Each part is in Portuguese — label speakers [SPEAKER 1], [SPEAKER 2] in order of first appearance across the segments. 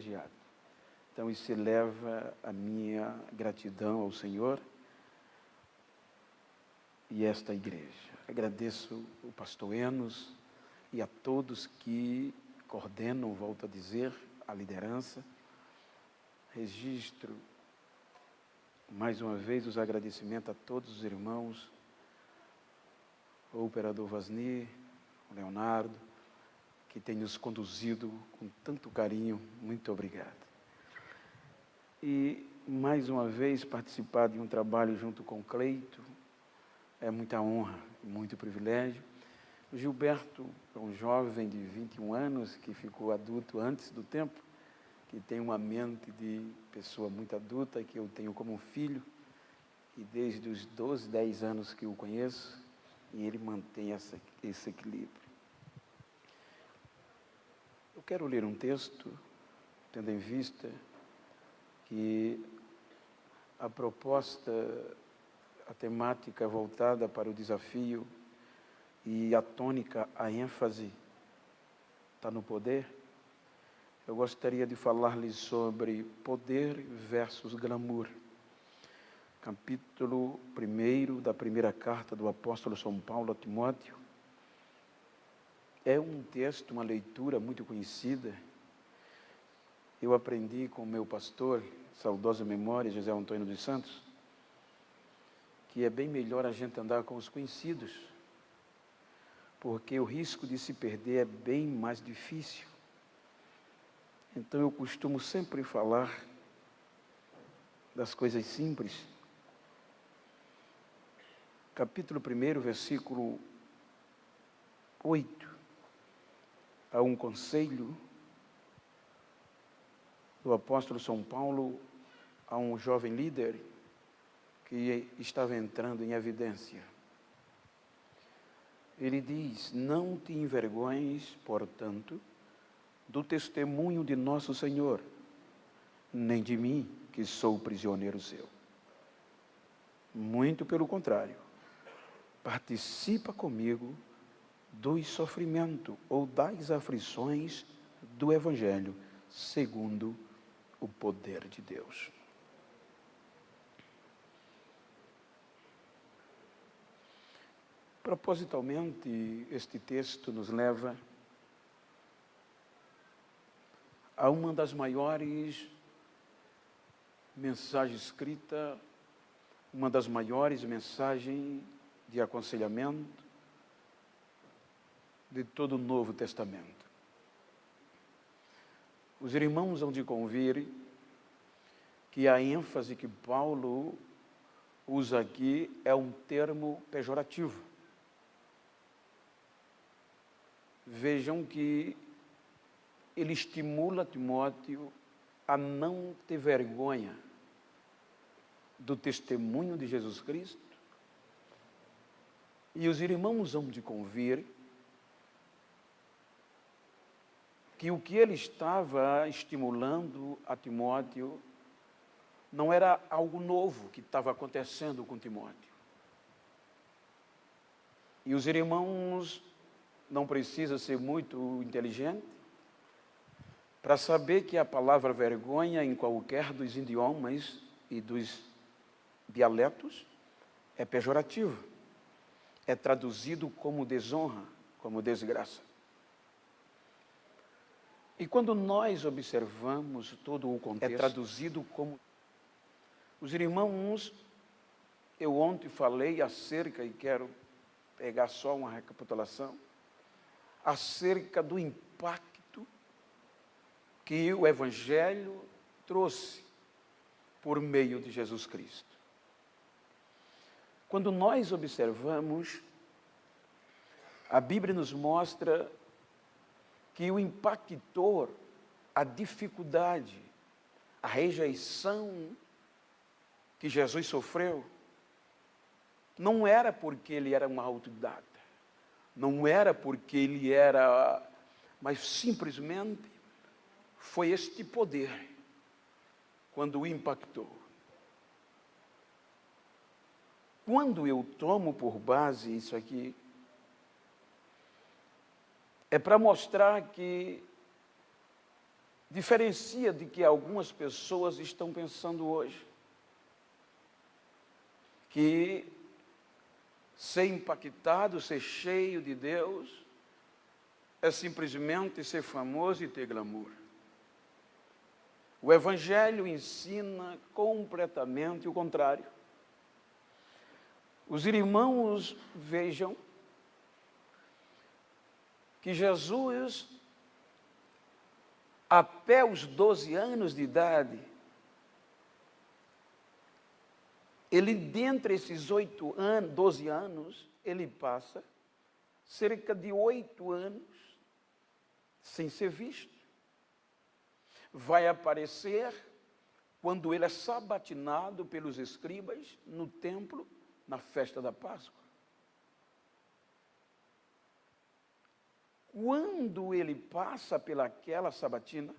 [SPEAKER 1] privilegiado. Então, isso eleva a minha gratidão ao Senhor e esta igreja. Agradeço o pastor Enos e a todos que coordenam, volto a dizer, a liderança. Registro, mais uma vez, os agradecimentos a todos os irmãos, o operador Vasni, o Leonardo, que tem nos conduzido com tanto carinho. Muito obrigado. E, mais uma vez, participar de um trabalho junto com o Cleito é muita honra, muito privilégio. O Gilberto é um jovem de 21 anos, que ficou adulto antes do tempo, que tem uma mente de pessoa muito adulta, que eu tenho como um filho, e desde os 12, 10 anos que o conheço, e ele mantém esse equilíbrio. Eu quero ler um texto, tendo em vista que a proposta, a temática voltada para o desafio e a tônica, a ênfase, está no poder. Eu gostaria de falar-lhes sobre poder versus glamour. Capítulo 1 da primeira carta do apóstolo São Paulo a Timóteo. É um texto, uma leitura muito conhecida. Eu aprendi com o meu pastor, saudosa memória, José Antônio dos Santos, que é bem melhor a gente andar com os conhecidos, porque o risco de se perder é bem mais difícil. Então eu costumo sempre falar das coisas simples. Capítulo 1, versículo 8, há um conselho do apóstolo São Paulo a um jovem líder que estava entrando em evidência. Ele diz: não te envergonhes, portanto, do testemunho de nosso Senhor, nem de mim, que sou prisioneiro seu. Muito pelo contrário, participa comigo do sofrimento ou das aflições do Evangelho, segundo o poder de Deus. Propositalmente, este texto nos leva a uma das maiores mensagens escritas, uma das maiores mensagens de aconselhamento de todo o Novo Testamento. Os irmãos hão de convir que a ênfase que Paulo usa aqui é um termo pejorativo. Vejam que ele estimula Timóteo a não ter vergonha do testemunho de Jesus Cristo. E os irmãos hão de convir que o que ele estava estimulando a Timóteo não era algo novo que estava acontecendo com Timóteo. E os irmãos não precisam ser muito inteligentes para saber que a palavra vergonha, em qualquer dos idiomas e dos dialetos, é pejorativo. É traduzido como desonra, como desgraça. E quando nós observamos todo o contexto, é traduzido como... Os irmãos, eu ontem falei acerca, e quero pegar só uma recapitulação, acerca do impacto que o Evangelho trouxe por meio de Jesus Cristo. Quando nós observamos, a Bíblia nos mostra que o impactou, a dificuldade, a rejeição que Jesus sofreu, não era porque ele era uma autoridade, não era porque ele era, mas simplesmente foi este poder quando o impactou. Quando eu tomo por base isso aqui, é para mostrar que diferencia de que algumas pessoas estão pensando hoje. Que ser impactado, ser cheio de Deus, é simplesmente ser famoso e ter glamour. O Evangelho ensina completamente o contrário. Os irmãos vejam que Jesus, até os 12 anos de idade, ele, dentre esses 12 anos, ele passa cerca de 8 anos sem ser visto. Vai aparecer quando ele é sabatinado pelos escribas no templo, na festa da Páscoa. Quando ele passa pelaquela sabatina,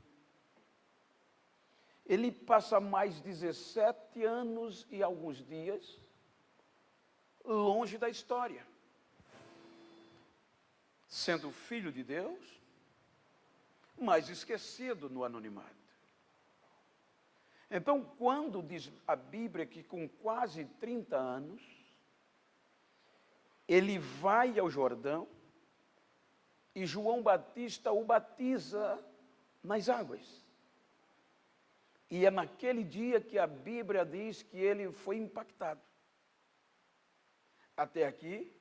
[SPEAKER 1] ele passa mais 17 anos e alguns dias longe da história, sendo filho de Deus, mas esquecido no anonimato. Então, quando diz a Bíblia que com quase 30 anos, ele vai ao Jordão e João Batista o batiza nas águas. E é naquele dia que a Bíblia diz que ele foi impactado. Até aqui,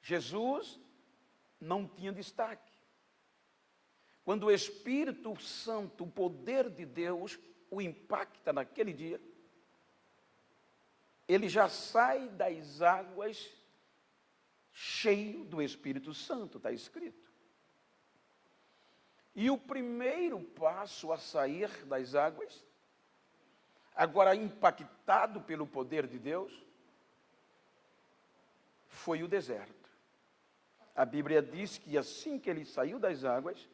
[SPEAKER 1] Jesus não tinha destaque. Quando o Espírito Santo, o poder de Deus, o impacta naquele dia, ele já sai das águas cheio do Espírito Santo, está escrito. E o primeiro passo a sair das águas, agora impactado pelo poder de Deus, foi o deserto. A Bíblia diz que assim que ele saiu das águas,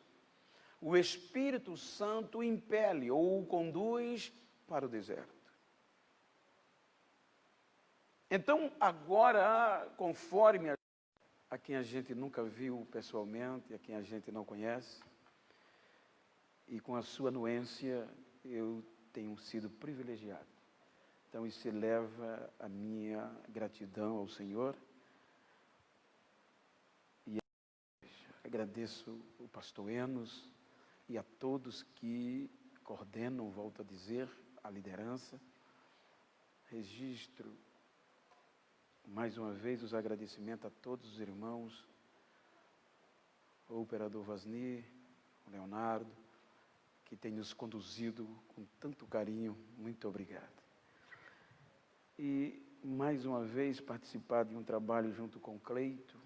[SPEAKER 1] o Espírito Santo o impele ou o conduz para o deserto. Então, agora, conforme a quem a gente nunca viu pessoalmente, a quem a gente não conhece, e com a sua anuência, eu tenho sido privilegiado. Então, isso eleva a minha gratidão ao Senhor. E agradeço o pastor Enos e a todos que coordenam, volto a dizer, a liderança. Registro, mais uma vez, os agradecimentos a todos os irmãos, o operador Vasni, o Leonardo, que tem nos conduzido com tanto carinho. Muito obrigado. E, mais uma vez, participar de um trabalho junto com o Cleito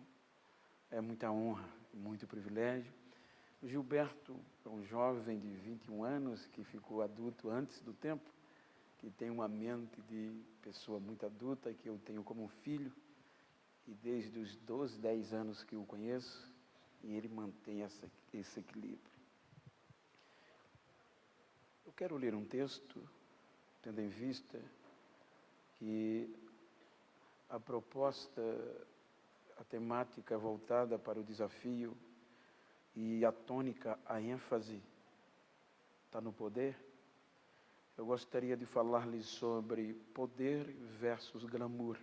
[SPEAKER 1] é muita honra, muito privilégio. O Gilberto é um jovem de 21 anos que ficou adulto antes do tempo, que tem uma mente de pessoa muito adulta, que eu tenho como filho, e desde os 12, 10 anos que o conheço, e ele mantém esse equilíbrio. Eu quero ler um texto, tendo em vista que a proposta, a temática voltada para o desafio e a tônica, a ênfase, está no poder. Eu gostaria de falar-lhes sobre poder versus glamour.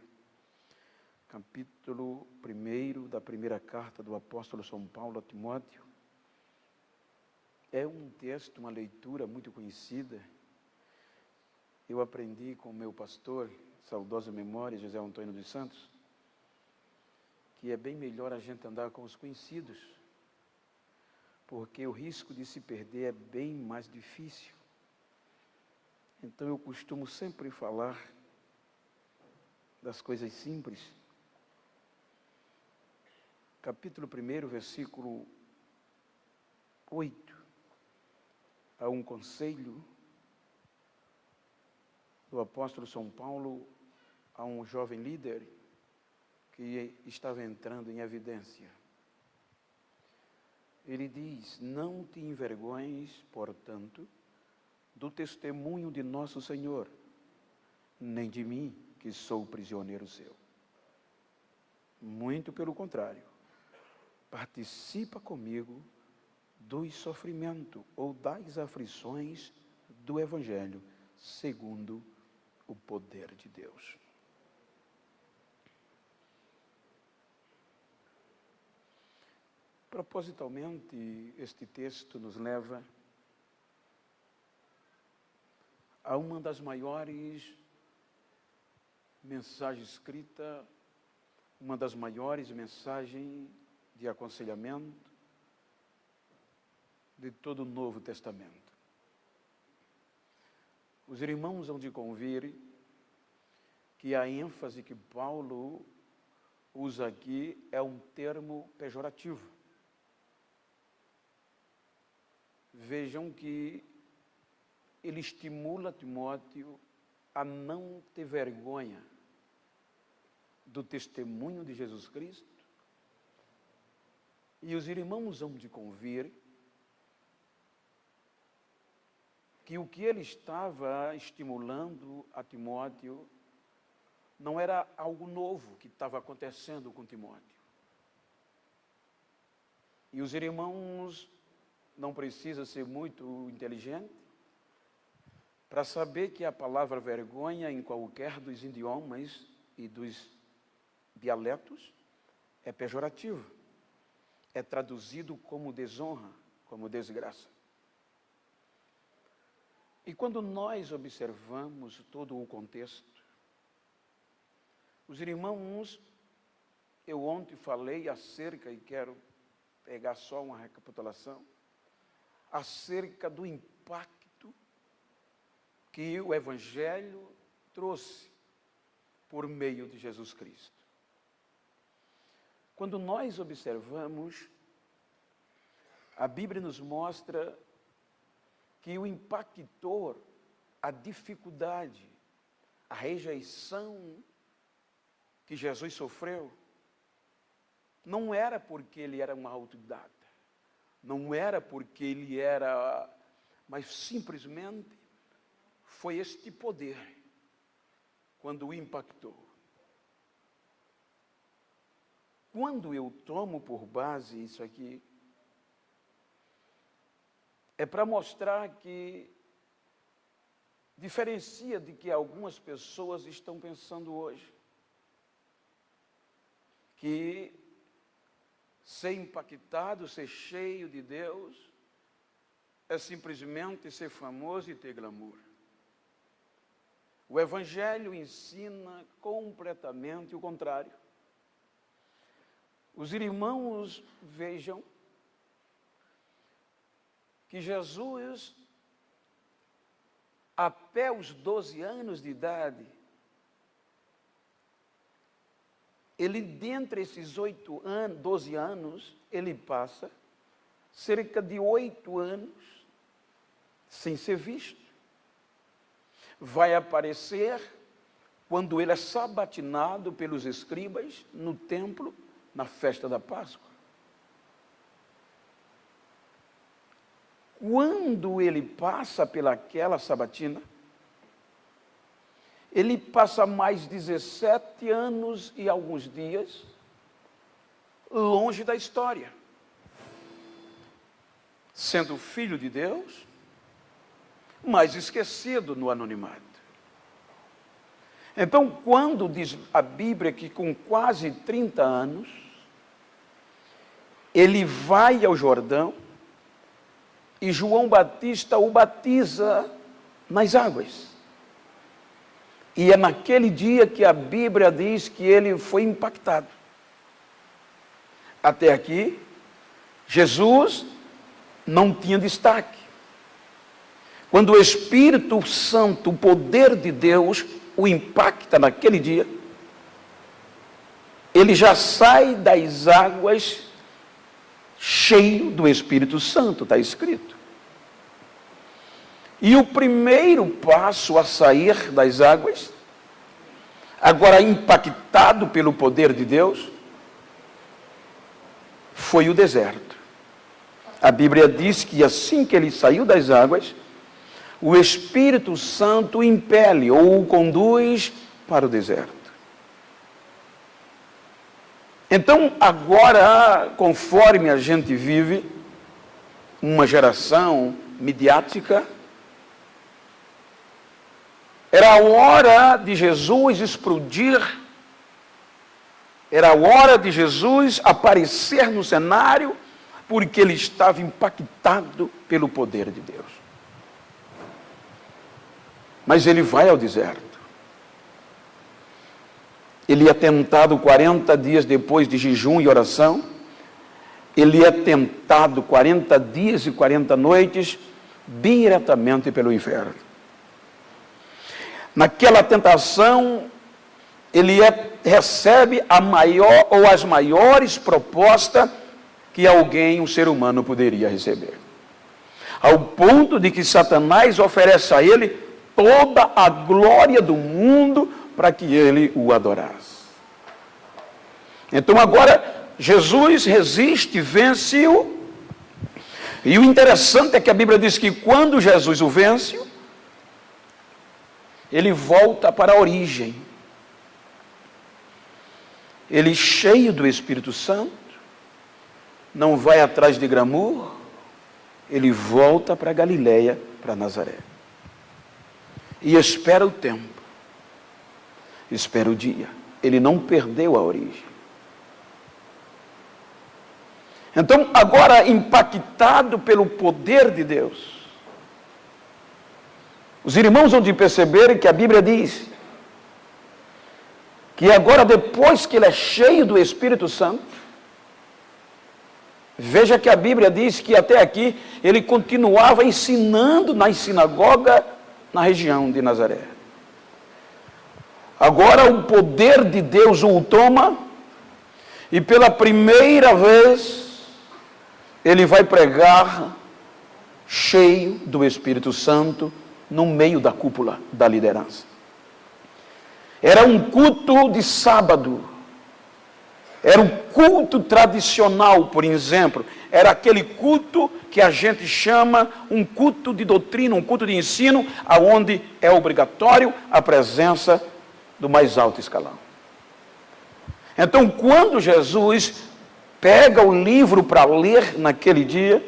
[SPEAKER 1] Capítulo 1 da primeira carta do apóstolo São Paulo a Timóteo. É um texto, uma leitura muito conhecida. Eu aprendi com o meu pastor, saudosa memória, José Antônio dos Santos, que é bem melhor a gente andar com os conhecidos, porque o risco de se perder é bem mais difícil. Então eu costumo sempre falar das coisas simples. Capítulo 1, versículo 8. Há um conselho do apóstolo São Paulo a um jovem líder que estava entrando em evidência. Ele diz: não te envergonhes, portanto, do testemunho de nosso Senhor, nem de mim, que sou prisioneiro seu. Muito pelo contrário, participa comigo do sofrimento ou das aflições do Evangelho, segundo o poder de Deus. Propositalmente, este texto nos leva a uma das maiores mensagens escritas, uma das maiores mensagens de aconselhamento de todo o Novo Testamento. Os irmãos hão de convir que a ênfase que Paulo usa aqui é um termo pejorativo. Vejam que ele estimula Timóteo a não ter vergonha do testemunho de Jesus Cristo. E os irmãos hão de convir que o que ele estava estimulando a Timóteo não era algo novo que estava acontecendo com Timóteo. E os irmãos não precisam ser muito inteligentes para saber que a palavra vergonha, em qualquer dos idiomas e dos dialetos, é pejorativo. É traduzido como desonra, como desgraça. E quando nós observamos todo o contexto, os irmãos, eu ontem falei acerca, e quero pegar só uma recapitulação, acerca do impacto que o Evangelho trouxe por meio de Jesus Cristo. Quando nós observamos, a Bíblia nos mostra que o impactou a dificuldade, a rejeição que Jesus sofreu, não era porque ele era uma autoridade, não era porque ele era, mas simplesmente foi este poder quando o impactou. Quando eu tomo por base isso aqui, é para mostrar que diferencia de que algumas pessoas estão pensando hoje. Que ser impactado, ser cheio de Deus, é simplesmente ser famoso e ter glamour. O Evangelho ensina completamente o contrário. Os irmãos vejam que Jesus, até os 12 anos de idade, ele, dentre esses 12 anos, ele passa cerca de 8 anos sem ser visto. Vai aparecer quando ele é sabatinado pelos escribas no templo, na festa da Páscoa. Quando ele passa pelaquela sabatina, ele passa mais 17 anos e alguns dias longe da história, sendo filho de Deus, mas esquecido no anonimato. Então, quando diz a Bíblia que com quase 30 anos, ele vai ao Jordão e João Batista o batiza nas águas. E é naquele dia que a Bíblia diz que ele foi impactado. Até aqui, Jesus não tinha destaque. Quando o Espírito Santo, o poder de Deus, o impacta naquele dia, ele já sai das águas cheio do Espírito Santo, está escrito. E o primeiro passo a sair das águas, agora impactado pelo poder de Deus, foi o deserto. A Bíblia diz que assim que ele saiu das águas, o Espírito Santo o impele ou o conduz para o deserto. Então, agora, conforme a gente vive, uma geração midiática. Era a hora de Jesus explodir, era a hora de Jesus aparecer no cenário, porque ele estava impactado pelo poder de Deus. Mas ele vai ao deserto. Ele é tentado 40 dias depois de jejum e oração. Ele é tentado 40 dias e 40 noites diretamente pelo inferno. Naquela tentação, ele recebe a maior ou as maiores propostas que alguém, um ser humano, poderia receber. Ao ponto de que Satanás oferece a ele toda a glória do mundo para que ele o adorasse. Então agora, Jesus resiste, vence-o. E o interessante é que a Bíblia diz que quando Jesus o vence, ele volta para a origem. Ele, cheio do Espírito Santo, não vai atrás de glamour, ele volta para Galileia, para Nazaré. E espera o tempo, espera o dia. Ele não perdeu a origem. Então, agora impactado pelo poder de Deus, os irmãos vão de perceber que a Bíblia diz que agora, depois que ele é cheio do Espírito Santo, veja que a Bíblia diz que até aqui ele continuava ensinando na sinagoga na região de Nazaré. Agora o poder de Deus o toma e pela primeira vez ele vai pregar cheio do Espírito Santo no meio da cúpula da liderança. Era um culto de sábado. Era um culto tradicional, por exemplo. Era aquele culto que a gente chama um culto de doutrina, um culto de ensino, aonde é obrigatório a presença do mais alto escalão. Então, quando Jesus pega o livro para ler naquele dia,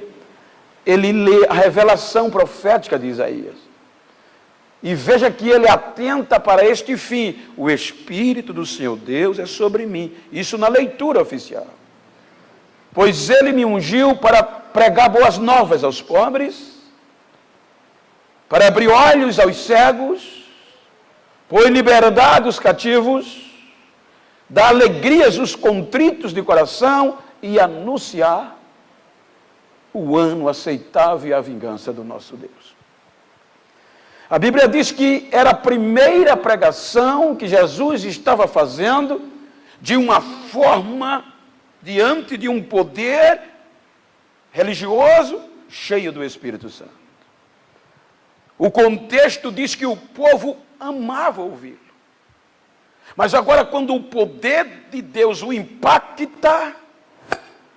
[SPEAKER 1] ele lê a revelação profética de Isaías. E veja que ele atenta para este fim. O Espírito do Senhor Deus é sobre mim. Isso na leitura oficial. Pois ele me ungiu para pregar boas novas aos pobres, para abrir olhos aos cegos, pôr em liberdade os cativos, dar alegrias aos contritos de coração e anunciar o ano aceitável e a vingança do nosso Deus. A Bíblia diz que era a primeira pregação que Jesus estava fazendo de uma forma diante de um poder religioso cheio do Espírito Santo. O contexto diz que o povo amava ouvi-lo. Mas agora, quando o poder de Deus o impacta,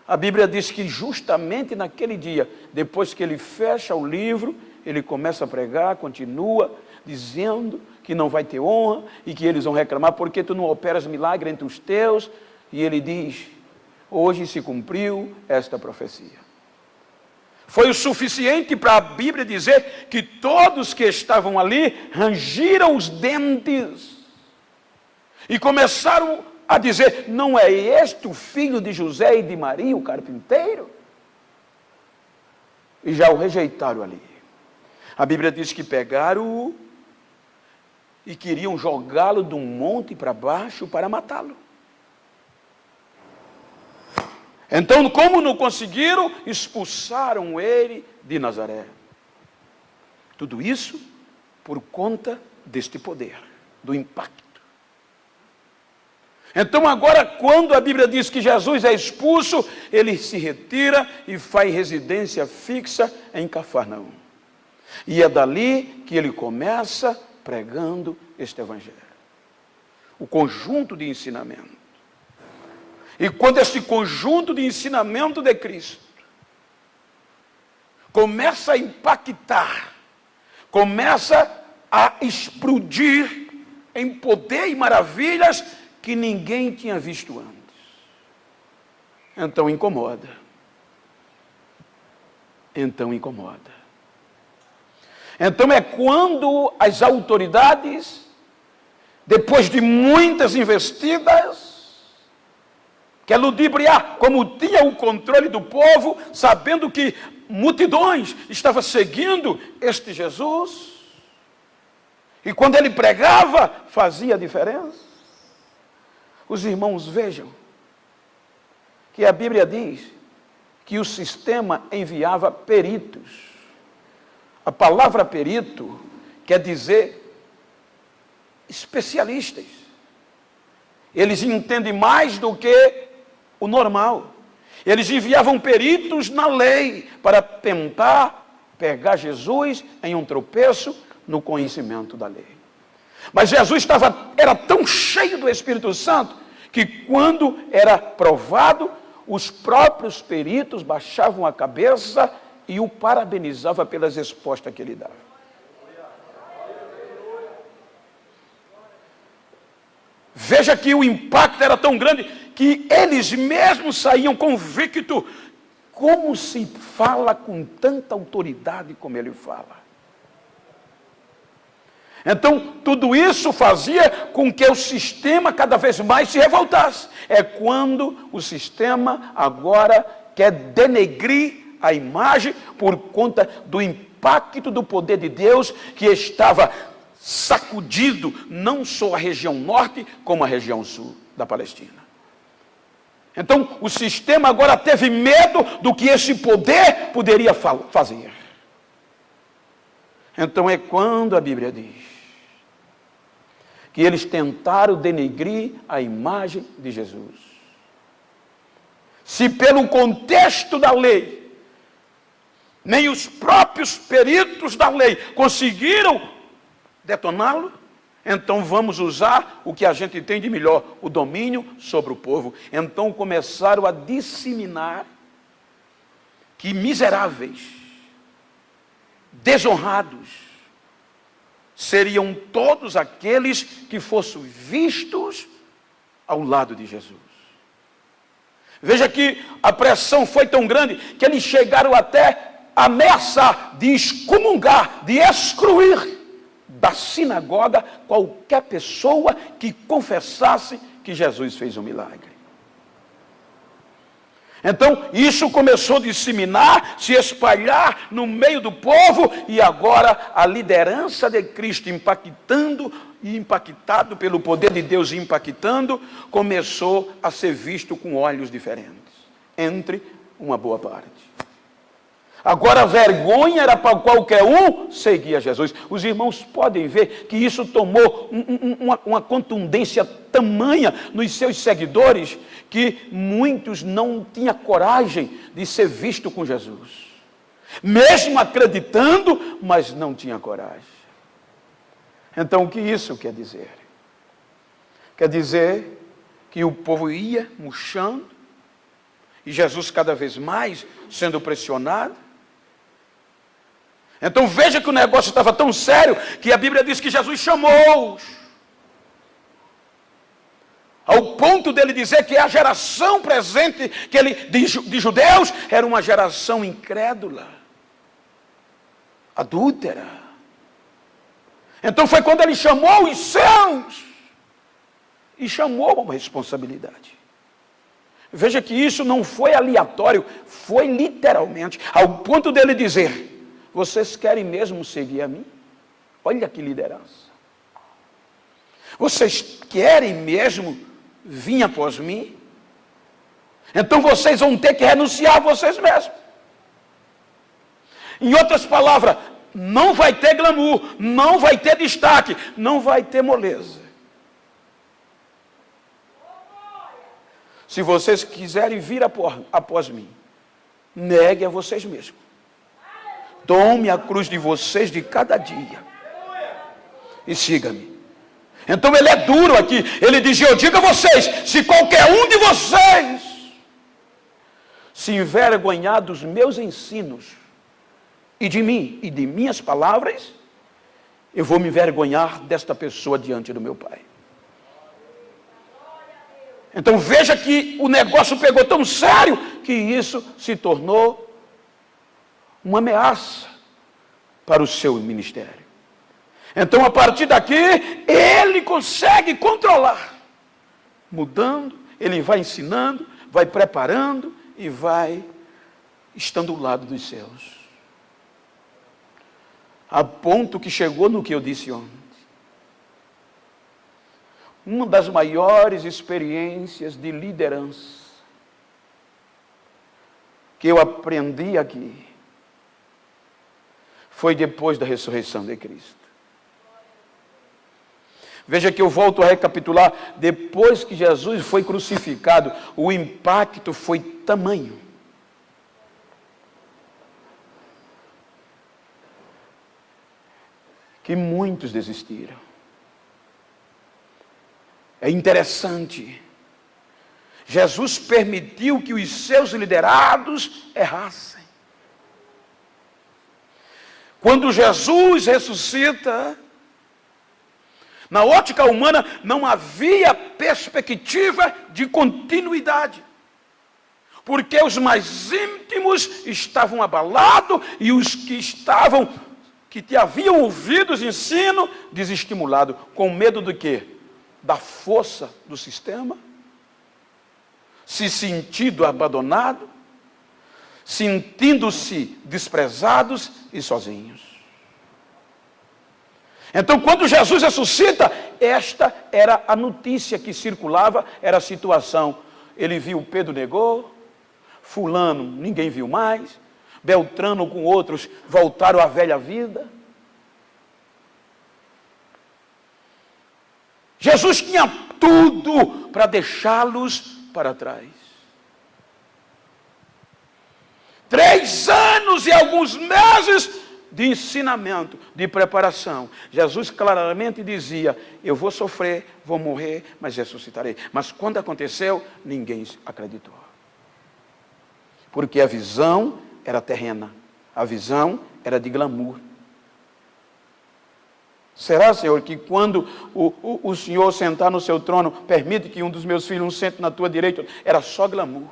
[SPEAKER 1] a Bíblia diz que justamente naquele dia, depois que ele fecha o livro, ele começa a pregar, continua dizendo que não vai ter honra e que eles vão reclamar porque tu não operas milagre entre os teus. E ele diz, hoje se cumpriu esta profecia. Foi o suficiente para a Bíblia dizer que todos que estavam ali rangiram os dentes e começaram a dizer, não é este o filho de José e de Maria, o carpinteiro? E já o rejeitaram ali. A Bíblia diz que pegaram-o e queriam jogá-lo de um monte para baixo para matá-lo. Então, como não conseguiram, expulsaram ele de Nazaré. Tudo isso por conta deste poder, do impacto. Então agora, quando a Bíblia diz que Jesus é expulso, ele se retira e faz residência fixa em Cafarnaum. E é dali que ele começa pregando este evangelho. O conjunto de ensinamento. E quando este conjunto de ensinamento de Cristo começa a impactar, começa a explodir em poder e maravilhas que ninguém tinha visto antes. Então incomoda. então incomoda. Então é quando as autoridades, depois de muitas investidas, quer ludibriar, como tinha o controle do povo, sabendo que multidões estavam seguindo este Jesus, e quando ele pregava, fazia diferença. Os irmãos vejam que a Bíblia diz que o sistema enviava peritos. A palavra perito quer dizer especialistas. Eles entendem mais do que o normal. Eles enviavam peritos na lei para tentar pegar Jesus em um tropeço no conhecimento da lei. Mas Jesus era tão cheio do Espírito Santo que quando era provado, os próprios peritos baixavam a cabeça e o parabenizavam pelas respostas que ele dava. Veja que o impacto era tão grande que eles mesmos saíam convictos. Como se fala com tanta autoridade como ele fala? Então, tudo isso fazia com que o sistema cada vez mais se revoltasse. É quando o sistema agora quer denegrir a imagem por conta do impacto do poder de Deus que estava sacudido não só a região norte, como a região sul da Palestina. Então, o sistema agora teve medo do que esse poder poderia fazer. Então, é quando a Bíblia diz que eles tentaram denegrir a imagem de Jesus. Se pelo contexto da lei, nem os próprios peritos da lei conseguiram detoná-lo, então vamos usar o que a gente tem de melhor, o domínio sobre o povo. Então começaram a disseminar que miseráveis, desonrados, seriam todos aqueles que fossem vistos ao lado de Jesus. Veja que a pressão foi tão grande que eles chegaram até a ameaçar de excomungar, de excluir da sinagoga qualquer pessoa que confessasse que Jesus fez um milagre. Então, isso começou a disseminar, se espalhar no meio do povo, e agora a liderança de Cristo impactando e impactado pelo poder de Deus impactando, começou a ser visto com olhos diferentes, entre uma boa parte. Agora a vergonha era para qualquer um seguir a Jesus. Os irmãos podem ver que isso tomou uma contundência tamanha nos seus seguidores, que muitos não tinham coragem de ser visto com Jesus. Mesmo acreditando, mas não tinha coragem. Então o que isso quer dizer? Quer dizer que o povo ia murchando, e Jesus cada vez mais sendo pressionado. Então veja que o negócio estava tão sério que a Bíblia diz que Jesus chamou-os. Ao ponto dele dizer que a geração presente de judeus era uma geração incrédula, adúltera. Então foi quando ele chamou os seus e chamou uma responsabilidade. Veja que isso não foi aleatório, foi literalmente, ao ponto dele dizer: vocês querem mesmo seguir a mim? Olha que liderança. Vocês querem mesmo vir após mim? Então vocês vão ter que renunciar a vocês mesmos. Em outras palavras, não vai ter glamour, não vai ter destaque, não vai ter moleza. Se vocês quiserem vir após mim, negue a vocês mesmos. Tome a cruz de vocês de cada dia e siga-me. Então ele é duro aqui. Ele diz: eu digo a vocês, se qualquer um de vocês se envergonhar dos meus ensinos e de mim e de minhas palavras, eu vou me envergonhar desta pessoa diante do meu Pai. Então veja que o negócio pegou tão sério que isso se tornou uma ameaça para o seu ministério. Então, a partir daqui, ele consegue controlar. Mudando, ele vai ensinando, vai preparando e vai estando ao lado dos céus. A ponto que chegou no que eu disse ontem. Uma das maiores experiências de liderança que eu aprendi aqui foi depois da ressurreição de Cristo. Veja que eu volto a recapitular. Depois que Jesus foi crucificado, o impacto foi tamanho. Que muitos desistiram. É interessante. Jesus permitiu que os seus liderados errassem. Quando Jesus ressuscita, na ótica humana não havia perspectiva de continuidade. Porque os mais íntimos estavam abalados e os que te haviam ouvido os ensinos, desestimulados. Com medo do quê? Da força do sistema, se sentindo abandonado, sentindo-se desprezados e sozinhos. Então, quando Jesus ressuscita, esta era a notícia que circulava, era a situação. Ele viu, Pedro negou, fulano ninguém viu mais, Beltrano com outros voltaram à velha vida. Jesus tinha tudo para deixá-los para trás. 3 anos e alguns meses de ensinamento, de preparação. Jesus claramente dizia, eu vou sofrer, vou morrer, mas ressuscitarei. Mas quando aconteceu, ninguém acreditou. Porque a visão era terrena, a visão era de glamour. Será, Senhor, que quando o Senhor sentar no seu trono, permite que um dos meus filhos sente na tua direita? Era só glamour.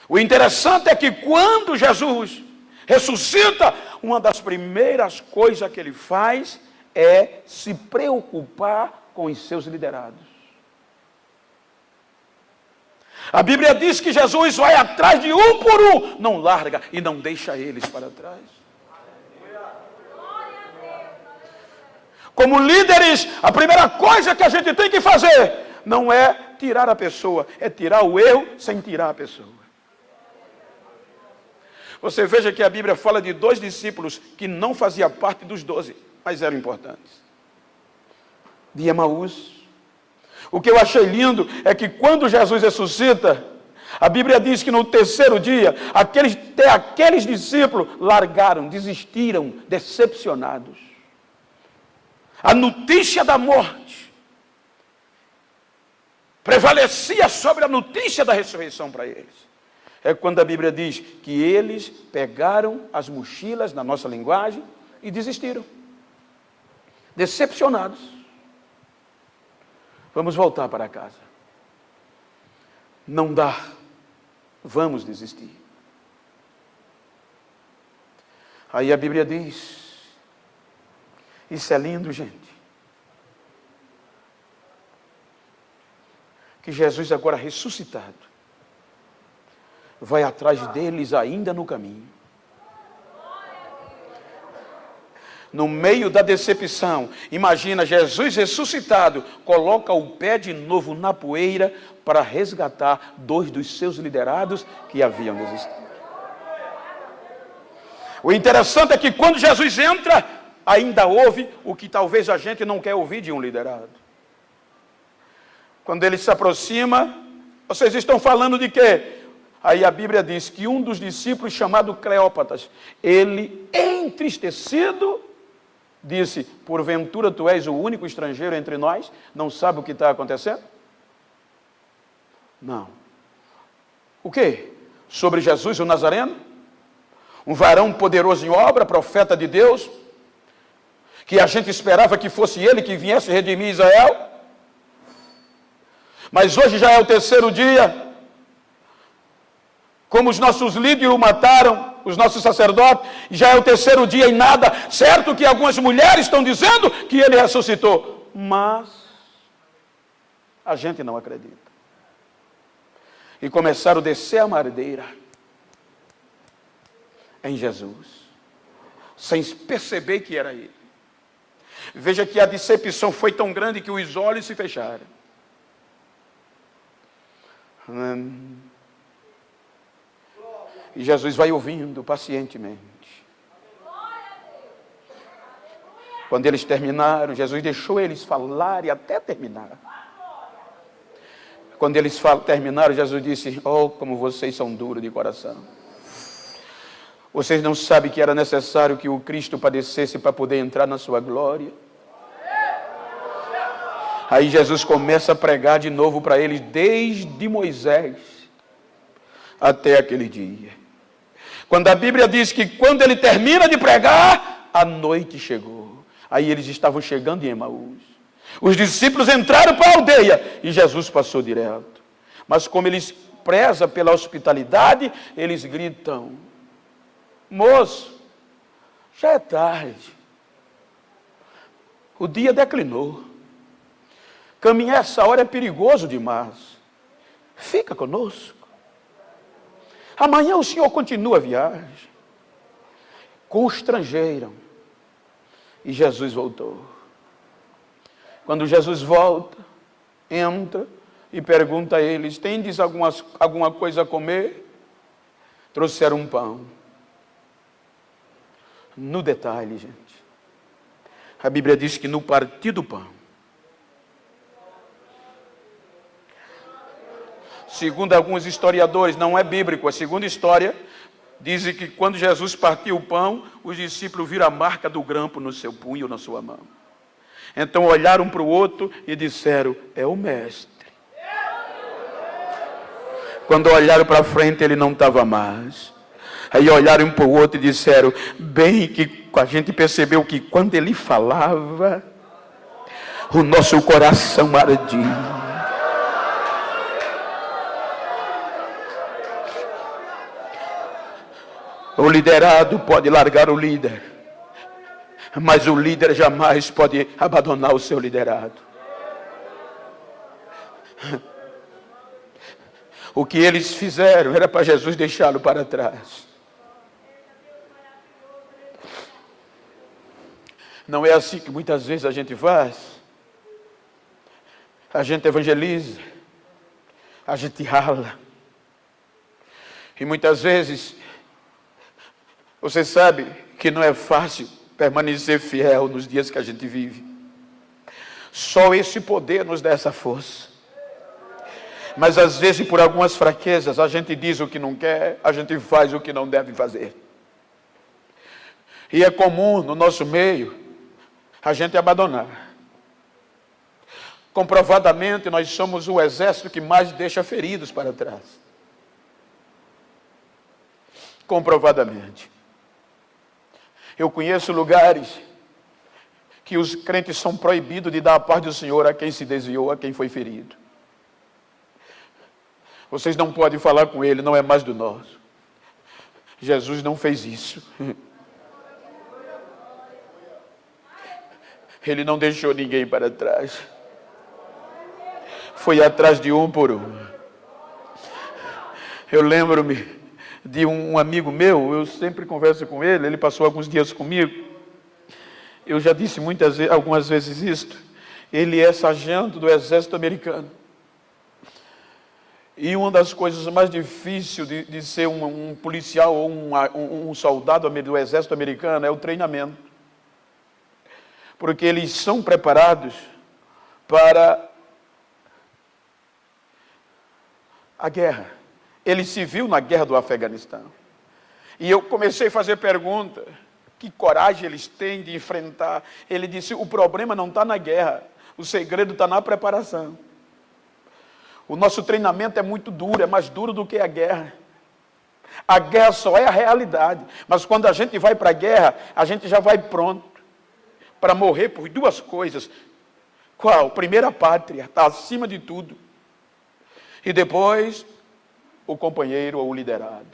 [SPEAKER 1] O interessante é que quando Jesus ressuscita, uma das primeiras coisas que ele faz é se preocupar com os seus liderados. A Bíblia diz que Jesus vai atrás de um por um, não larga e não deixa eles para trás. Como líderes, a primeira coisa que a gente tem que fazer não é tirar a pessoa, é tirar o eu sem tirar a pessoa. Você veja que a Bíblia fala de 2 discípulos que não faziam parte dos 12, mas eram importantes. De Emaús. O que eu achei lindo é que quando Jesus ressuscita, a Bíblia diz que no 3º dia, aqueles discípulos largaram, desistiram, decepcionados. A notícia da morte prevalecia sobre a notícia da ressurreição para eles. É quando a Bíblia diz que eles pegaram as mochilas, na nossa linguagem, e desistiram. Decepcionados. Vamos voltar para casa. Não dá. Vamos desistir. Aí a Bíblia diz, isso é lindo, gente, que Jesus agora ressuscitado, vai atrás deles ainda no caminho. No meio da decepção, imagina, Jesus ressuscitado, coloca o pé de novo na poeira para resgatar 2 dos seus liderados que haviam desistido. O interessante é que quando Jesus entra, ainda ouve o que talvez a gente não quer ouvir de um liderado. Quando ele se aproxima, vocês estão falando de quê? Aí a Bíblia diz que um dos discípulos, chamado Cleópatas, ele, entristecido, disse, porventura tu és o único estrangeiro entre nós, não sabe o que está acontecendo? Não. O quê? Sobre Jesus o Nazareno? Um varão poderoso em obra, profeta de Deus, que a gente esperava que fosse ele que viesse redimir Israel. Mas hoje já é o 3º dia. Como os nossos líderes o mataram, os nossos sacerdotes, já é o terceiro dia e nada. Certo que algumas mulheres estão dizendo que ele ressuscitou, mas a gente não acredita. E começaram a descer a madeira em Jesus, sem perceber que era ele. Veja que a decepção foi tão grande que os olhos se fecharam. E Jesus vai ouvindo pacientemente. Quando eles terminaram, Jesus deixou eles falarem até terminar. Quando eles terminaram, Jesus disse: oh, como vocês são duros de coração. Vocês não sabem que era necessário que o Cristo padecesse para poder entrar na sua glória? Aí Jesus começa a pregar de novo para eles, desde Moisés até aquele dia. Quando a Bíblia diz que quando ele termina de pregar, a noite chegou. Aí eles estavam chegando em Emaús. Os discípulos entraram para a aldeia e Jesus passou direto. Mas como eles prezam pela hospitalidade, eles gritam: moço, já é tarde. O dia declinou. Caminhar essa hora é perigoso demais. Fica conosco. Amanhã o senhor continua a viagem. Constrangeram. E Jesus voltou. Quando Jesus volta, entra e pergunta a eles: tendes alguma coisa a comer? Trouxeram um pão. No detalhe, gente, a Bíblia diz que no partir do pão, segundo alguns historiadores, não é bíblico, a segunda história diz que quando Jesus partiu o pão, os discípulos viram a marca do grampo no seu punho, na sua mão. Então olharam para o outro e disseram: é o mestre. Quando olharam para frente, ele não estava mais. Aí olharam para o outro e disseram: bem que a gente percebeu que quando ele falava, o nosso coração ardia. O liderado pode largar o líder, mas o líder jamais pode abandonar o seu liderado. O que eles fizeram era para Jesus deixá-lo para trás. Não é assim que muitas vezes a gente faz. A gente evangeliza, a gente rala. E muitas vezes, você sabe que não é fácil permanecer fiel nos dias que a gente vive. Só esse poder nos dá essa força. Mas às vezes, por algumas fraquezas, a gente diz o que não quer, a gente faz o que não deve fazer. E é comum no nosso meio a gente abandonar. Comprovadamente, nós somos o exército que mais deixa feridos para trás. Comprovadamente. Eu conheço lugares que os crentes são proibidos de dar a paz do Senhor a quem se desviou, a quem foi ferido. Vocês não podem falar com ele, não é mais do nosso. Jesus não fez isso. Ele não deixou ninguém para trás. Foi atrás de um por um. Eu lembro-me de um amigo meu, eu sempre converso com ele, ele passou alguns dias comigo. Eu já disse algumas vezes isto. Ele é sargento do exército americano. E uma das coisas mais difíceis de ser um policial ou um soldado do exército americano é o treinamento. Porque eles são preparados para a guerra. Ele se viu na guerra do Afeganistão. E eu comecei a fazer pergunta: que coragem eles têm de enfrentar? Ele disse: o problema não está na guerra, o segredo está na preparação. O nosso treinamento é muito duro, é mais duro do que a guerra. A guerra só é a realidade, mas quando a gente vai para a guerra, a gente já vai pronto para morrer por duas coisas. Qual? Primeiro, a pátria, está acima de tudo. E depois,
[SPEAKER 2] o companheiro ou o liderado.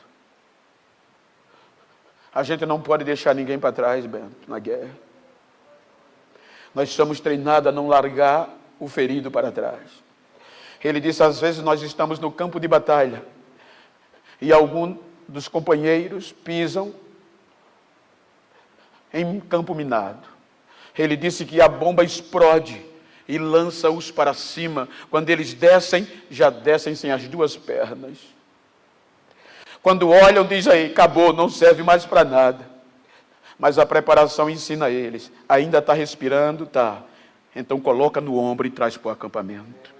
[SPEAKER 2] A gente não pode deixar ninguém para trás, Bento, na guerra. Nós somos treinados a não largar o ferido para trás. Ele disse, às vezes nós estamos no campo de batalha e algum dos companheiros pisam em campo minado. Ele disse que a bomba explode e lança-os para cima. Quando eles descem, já descem sem as duas pernas. Quando olham, diz aí, acabou, não serve mais para nada. Mas a preparação ensina eles, ainda está respirando? Tá. Então coloca no ombro e traz para o acampamento.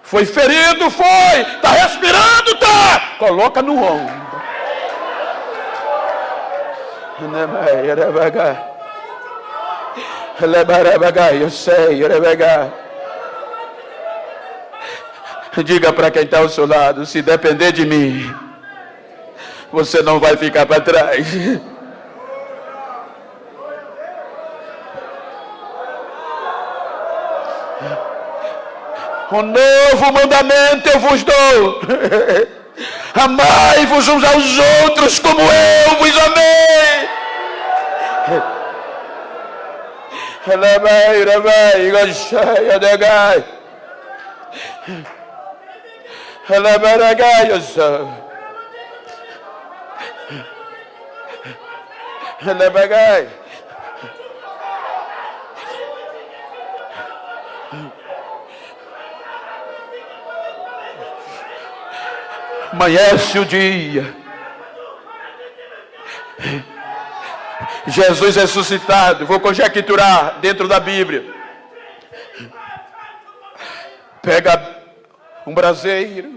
[SPEAKER 2] Foi ferido, foi. Está respirando, tá. Coloca no ombro. Eu sei. Diga para quem está ao seu lado, se depender de mim, você não vai ficar para trás. Um novo mandamento eu vos dou. Amai-vos uns aos outros como eu vos amei. Amanhece o dia. Jesus ressuscitado. Vou conjecturar dentro da Bíblia. Pega um braseiro.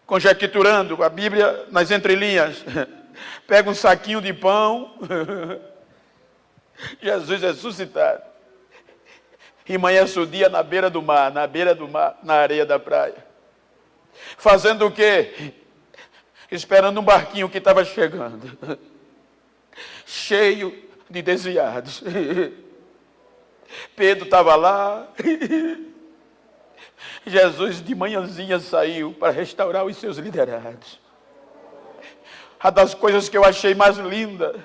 [SPEAKER 2] Conjecturando a Bíblia nas entrelinhas. Pega um saquinho de pão. Jesus ressuscitado. E amanhece o dia na beira do mar, na areia da praia. Fazendo o quê? Esperando um barquinho que estava chegando. Cheio de desviados. Pedro estava lá. Jesus de manhãzinha saiu para restaurar os seus liderados. Uma das coisas que eu achei mais linda,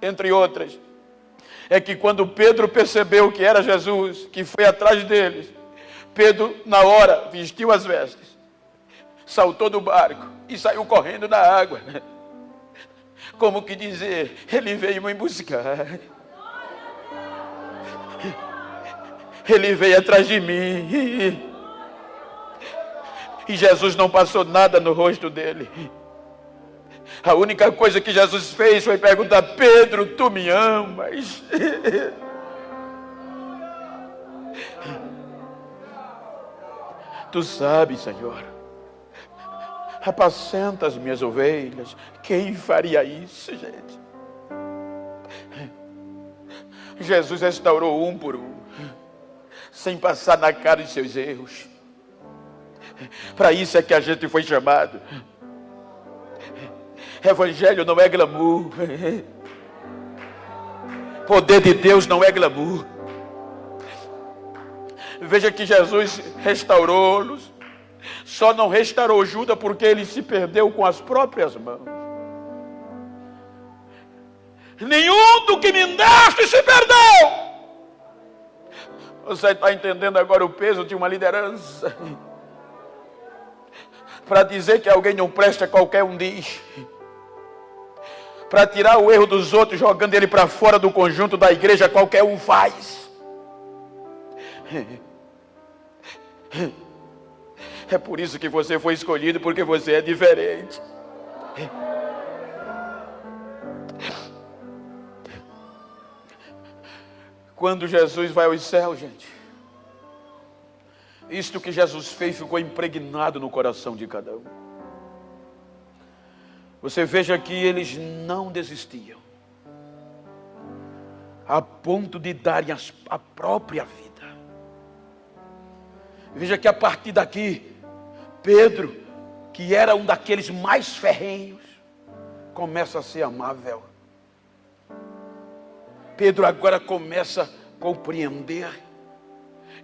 [SPEAKER 2] entre outras, é que quando Pedro percebeu que era Jesus, que foi atrás deles, Pedro, na hora, vestiu as vestes, saltou do barco e saiu correndo na água. Como que dizer, ele veio me buscar. Ele veio atrás de mim. E Jesus não passou nada no rosto dele. A única coisa que Jesus fez foi perguntar, Pedro, tu me amas? Tu sabes, Senhor, apacenta as minhas ovelhas. Quem faria isso, gente? Jesus restaurou um por um, sem passar na cara de seus erros. Para isso é que a gente foi chamado. Evangelho não é glamour. Poder de Deus não é glamour. Veja que Jesus restaurou-los. Só não restaurou Judas porque ele se perdeu com as próprias mãos. Nenhum do que me deste se perdeu. Você está entendendo agora o peso de uma liderança? Para dizer que alguém não presta, qualquer um diz. Para tirar o erro dos outros, jogando ele para fora do conjunto da igreja, qualquer um faz. É por isso que você foi escolhido, porque você é diferente. Quando Jesus vai aos céus, gente, isto que Jesus fez ficou impregnado no coração de cada um. Você veja que eles não desistiam, a ponto de darem a própria vida. Veja que a partir daqui, Pedro, que era um daqueles mais ferrenhos, começa a ser amável. Pedro agora começa a compreender.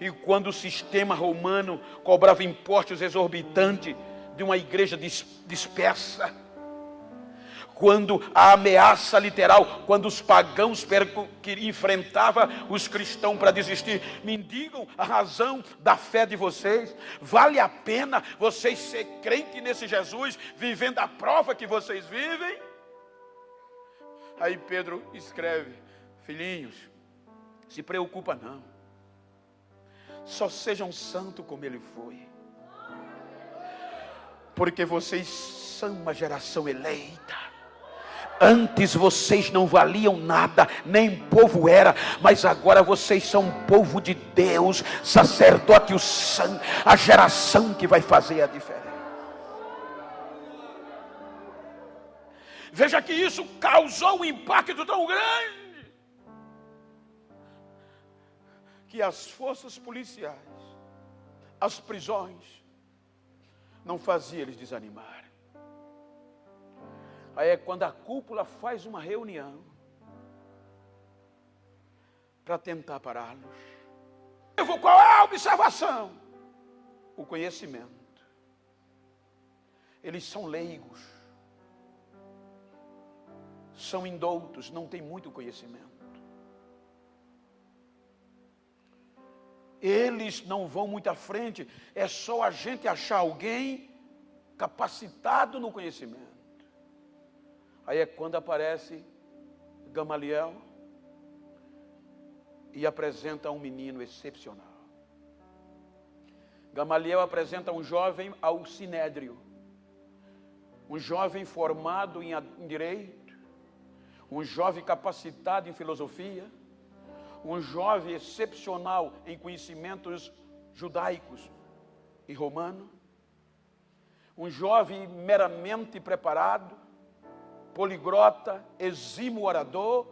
[SPEAKER 2] E quando o sistema romano cobrava impostos exorbitantes de uma igreja dispersa, quando a ameaça literal, quando os pagãos que enfrentavam os cristãos para desistir, me digam a razão da fé de vocês. Vale a pena vocês ser crente nesse Jesus, vivendo a prova que vocês vivem? Aí Pedro escreve: filhinhos, se preocupa não, só sejam santos como ele foi, porque vocês são uma geração eleita. Antes vocês não valiam nada, nem povo era, mas agora vocês são povo de Deus, sacerdote o santo, a geração que vai fazer a diferença. Veja que isso causou um impacto tão grande, que as forças policiais, as prisões, não faziam eles desanimar. Aí é quando a cúpula faz uma reunião para tentar pará-los. Qual é a observação? O conhecimento. Eles são leigos, são indoutos, não têm muito conhecimento. Eles não vão muito à frente, é só a gente achar alguém capacitado no conhecimento. Aí é quando aparece Gamaliel e apresenta um menino excepcional. Gamaliel apresenta um jovem ao Sinédrio, um jovem formado em direito, um jovem capacitado em filosofia, um jovem excepcional em conhecimentos judaicos e romanos, um jovem meramente preparado, poliglota, exímio orador,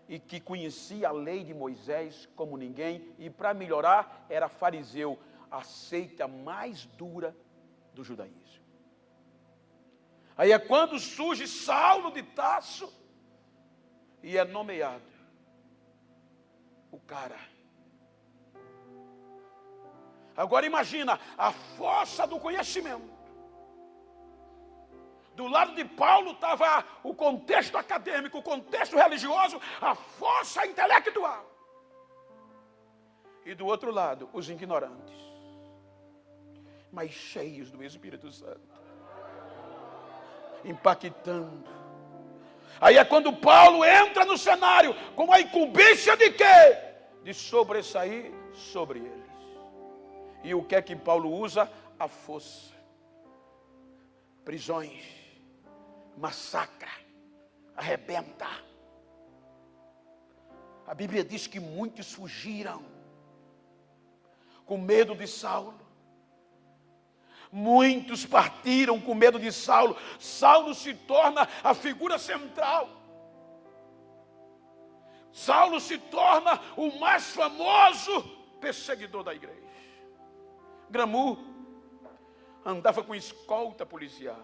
[SPEAKER 2] e que conhecia a lei de Moisés como ninguém, e para melhorar era fariseu, a seita mais dura do judaísmo. Aí é quando surge Saulo de Tarso e é nomeado o cara. Agora imagina a força do conhecimento. Do lado de Paulo estava o contexto acadêmico, o contexto religioso, a força intelectual. E do outro lado, os ignorantes, mas cheios do Espírito Santo, impactando. Aí é quando Paulo entra no cenário com a incumbência de quê? De sobressair sobre eles. E o que é que Paulo usa? A força. Prisões. Massacra, arrebenta. A Bíblia diz que muitos fugiram com medo de Saulo. Muitos partiram com medo de Saulo. Saulo se torna a figura central. Saulo se torna o mais famoso perseguidor da igreja. Gramu andava com escolta policial.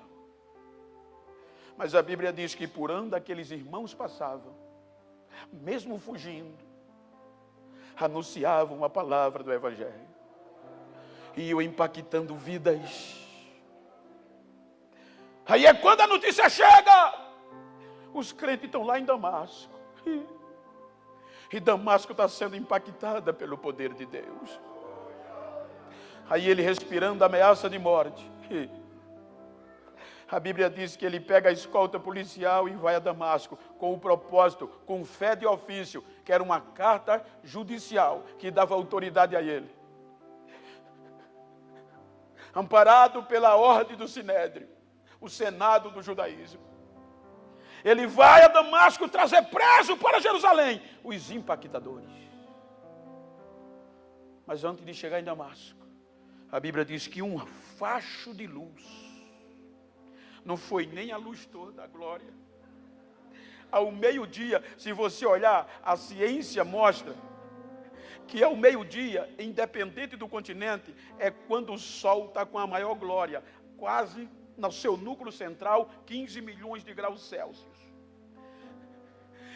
[SPEAKER 2] Mas a Bíblia diz que por onde aqueles irmãos passavam, mesmo fugindo, anunciavam a palavra do Evangelho. E iam impactando vidas. Aí é quando a notícia chega. Os crentes estão lá em Damasco. E Damasco está sendo impactada pelo poder de Deus. Aí ele respirando a ameaça de morte. A Bíblia diz que ele pega a escolta policial e vai a Damasco com o propósito, com fé de ofício, que era uma carta judicial que dava autoridade a ele. Amparado pela ordem do Sinédrio, o Senado do judaísmo. Ele vai a Damasco trazer preso para Jerusalém os impactadores. Mas antes de chegar em Damasco, a Bíblia diz que um facho de luz, não foi nem a luz toda, a glória. Ao meio-dia, se você olhar, a ciência mostra que ao meio-dia, independente do continente, é quando o sol está com a maior glória, quase no seu núcleo central, 15 milhões de graus Celsius.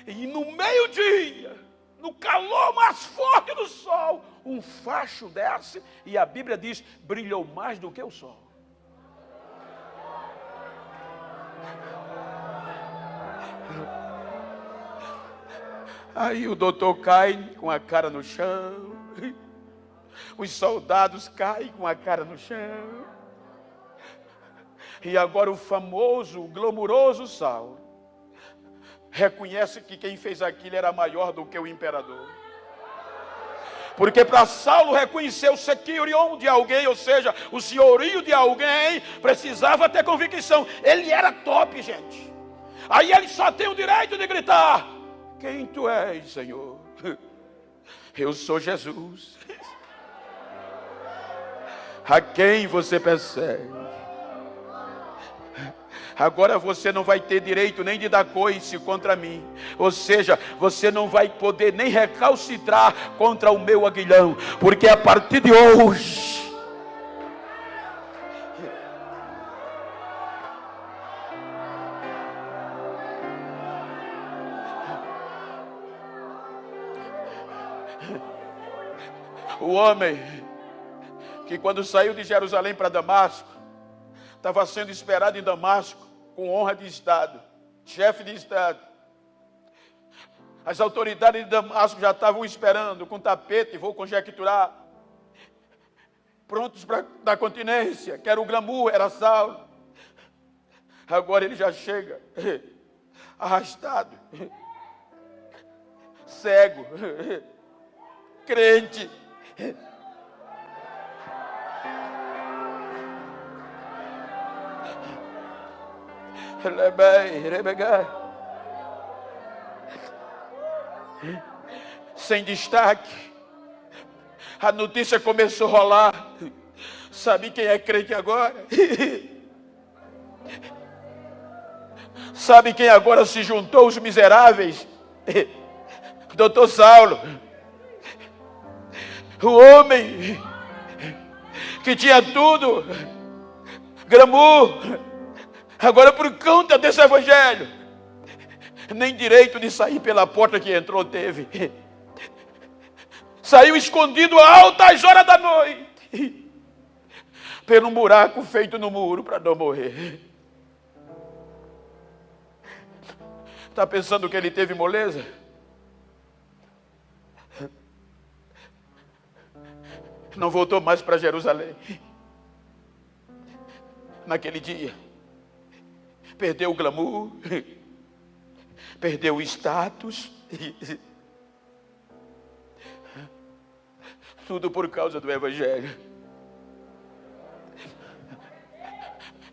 [SPEAKER 2] E no meio-dia, no calor mais forte do sol, um facho desce e a Bíblia diz, brilhou mais do que o sol. Aí o doutor cai com a cara no chão, os soldados caem com a cara no chão, e agora o famoso, o glamuroso Saulo reconhece que quem fez aquilo era maior do que o imperador. Porque para Saulo reconhecer o sequirion de alguém, ou seja, o senhorio de alguém, precisava ter convicção. Ele era top, gente. Aí ele só tem o direito de gritar, quem tu és, Senhor? Eu sou Jesus. A quem você persegue? Agora você não vai ter direito nem de dar coice contra mim. Ou seja, você não vai poder nem recalcitrar contra o meu aguilhão. Porque a partir de hoje, o homem que quando saiu de Jerusalém para Damasco, estava sendo esperado em Damasco, com honra de Estado, chefe de Estado. As autoridades de Damasco já estavam esperando, com tapete, vou conjecturar, prontos para dar continência, que era o glamour, era Saulo. Agora ele já chega, arrastado, cego, crente. Sem destaque. A notícia começou a rolar. Sabe quem é crente agora? Sabe quem agora se juntou os miseráveis? Doutor Saulo. O homem que tinha tudo, glamour, agora por conta desse evangelho, nem direito de sair pela porta que entrou teve. Saiu escondido a altas horas da noite, pelo buraco feito no muro para não morrer. Está pensando que ele teve moleza? Não voltou mais para Jerusalém. Naquele dia, perdeu o glamour, perdeu o status, tudo por causa do evangelho.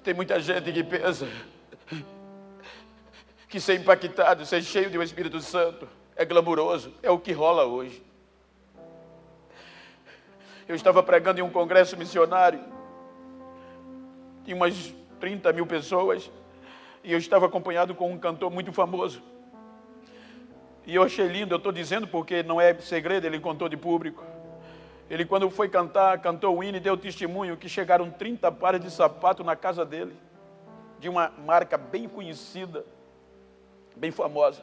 [SPEAKER 2] Tem muita gente que pensa que ser impactado, ser cheio do Espírito Santo é glamuroso, é o que rola hoje. Eu estava pregando em um congresso missionário, tinha umas 30 mil pessoas, e eu estava acompanhado com um cantor muito famoso. E eu achei lindo, eu estou dizendo porque não é segredo, ele contou de público. Ele, quando foi cantar, cantou o hino e deu testemunho que chegaram 30 pares de sapato na casa dele, de uma marca bem conhecida, bem famosa.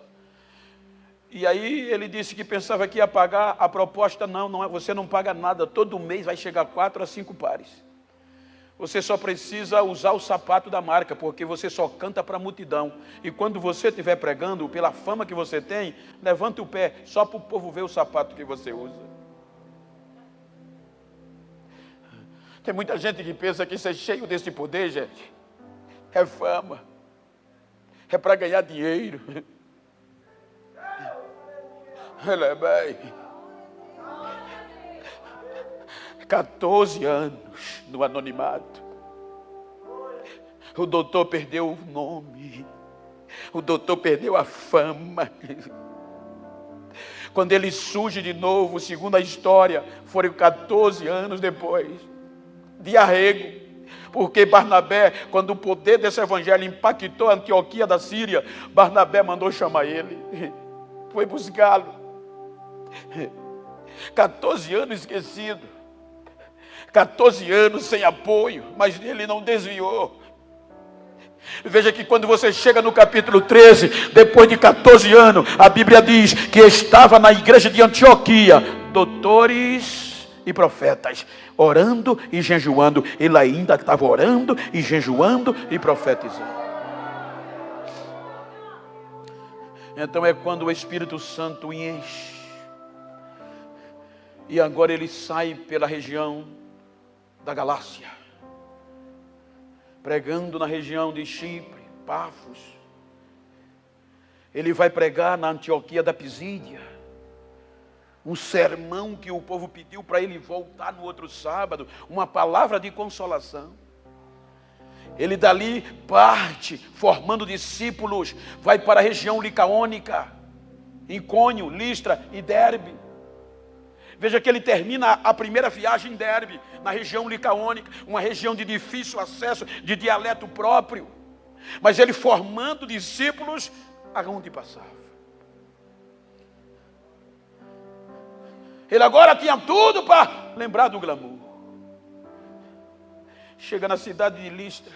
[SPEAKER 2] E aí ele disse que pensava que ia pagar, a proposta não é, você não paga nada, todo mês vai chegar 4 a 5 pares. Você só precisa usar o sapato da marca, porque você só canta para a multidão. E quando você estiver pregando, pela fama que você tem, levanta o pé, só para o povo ver o sapato que você usa. Tem muita gente que pensa que ser cheio desse poder, gente, é fama, é para ganhar dinheiro. Ela é bem. 14 anos no anonimato. O doutor perdeu o nome. O doutor perdeu a fama. Quando ele surge de novo, segundo a história, foram 14 anos depois, de arrego. Porque Barnabé, quando o poder desse evangelho impactou a Antioquia da Síria, Barnabé mandou chamar ele. Foi buscá-lo. 14 anos esquecido, 14 anos sem apoio, mas ele não desviou. Veja que quando você chega no capítulo 13, depois de 14 anos, a Bíblia diz que estava na igreja de Antioquia doutores e profetas, orando e jejuando. Ele ainda estava orando e jejuando e profetizando. Então é quando o Espírito Santo enche. E agora ele sai pela região da Galácia, pregando na região de Chipre, Pafos. Ele vai pregar na Antioquia da Pisídia, um sermão que o povo pediu para ele voltar no outro sábado, uma palavra de consolação. Ele dali parte, formando discípulos, vai para a região licaônica, Icônio, Listra e Derbe. Veja que ele termina a primeira viagem em Derbe, na região licaônica, uma região de difícil acesso, de dialeto próprio. Mas ele formando discípulos aonde passava. Ele agora tinha tudo para lembrar do glamour. Chega na cidade de Listra,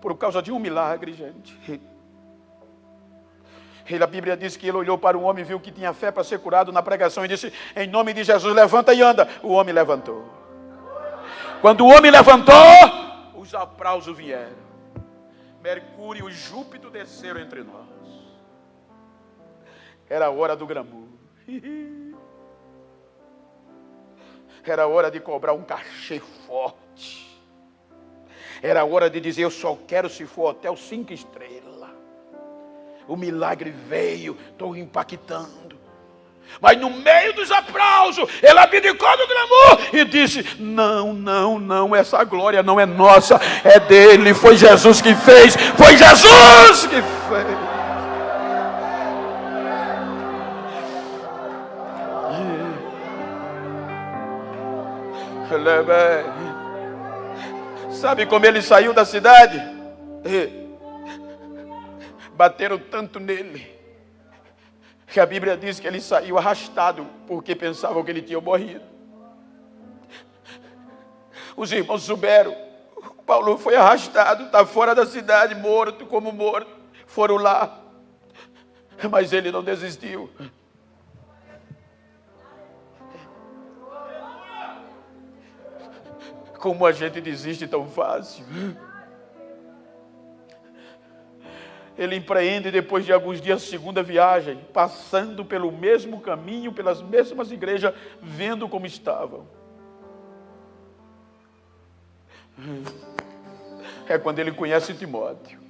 [SPEAKER 2] por causa de um milagre, gente. A Bíblia diz que ele olhou para um homem, viu que tinha fé para ser curado na pregação e disse: em nome de Jesus, levanta e anda. O homem levantou. Quando o homem levantou, os aplausos vieram. Mercúrio e Júpiter desceram entre nós. Era a hora do glamour. Era hora de cobrar um cachê forte. Era hora de dizer: eu só quero se for hotel 5 estrelas. O milagre veio, estou impactando. Mas no meio dos aplausos, ele abdicou do glamour e disse: não, não, não, essa glória não é nossa, é dele, foi Jesus que fez, foi Jesus que fez. Sabe como ele saiu da cidade? Bateram tanto nele, que a Bíblia diz que ele saiu arrastado, porque pensavam que ele tinha morrido. Os irmãos souberam, Paulo foi arrastado, está fora da cidade, morto como morto. Foram lá, mas ele não desistiu. Como a gente desiste tão fácil. Ele empreende depois de alguns dias a segunda viagem, passando pelo mesmo caminho, pelas mesmas igrejas, vendo como estavam. É quando ele conhece Timóteo.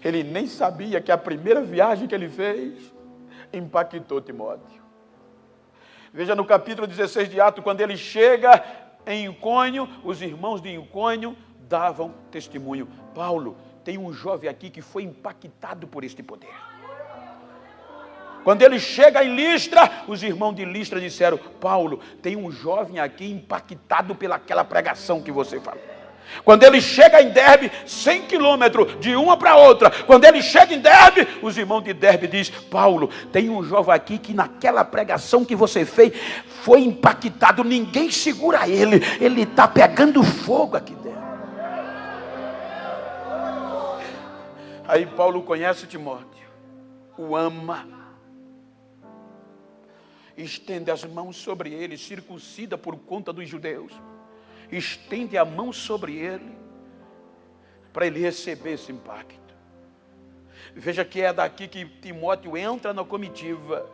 [SPEAKER 2] Ele nem sabia que a primeira viagem que ele fez impactou Timóteo. Veja no capítulo 16 de Atos, quando ele chega em Icônio, os irmãos de Icônio davam testemunho. Paulo, tem um jovem aqui que foi impactado por este poder. Quando ele chega em Listra, os irmãos de Listra disseram: Paulo, tem um jovem aqui impactado pelaquela pregação que você falou. Quando ele chega em Derbe, 100 quilômetros de uma para outra, quando ele chega em Derbe, os irmãos de Derbe dizem: Paulo, tem um jovem aqui que naquela pregação que você fez, foi impactado, ninguém segura ele está pegando fogo aqui dentro. Aí Paulo conhece Timóteo, o ama, estende as mãos sobre ele, circuncida por conta dos judeus, estende a mão sobre ele, para ele receber esse impacto. Veja que é daqui que Timóteo entra na comitiva.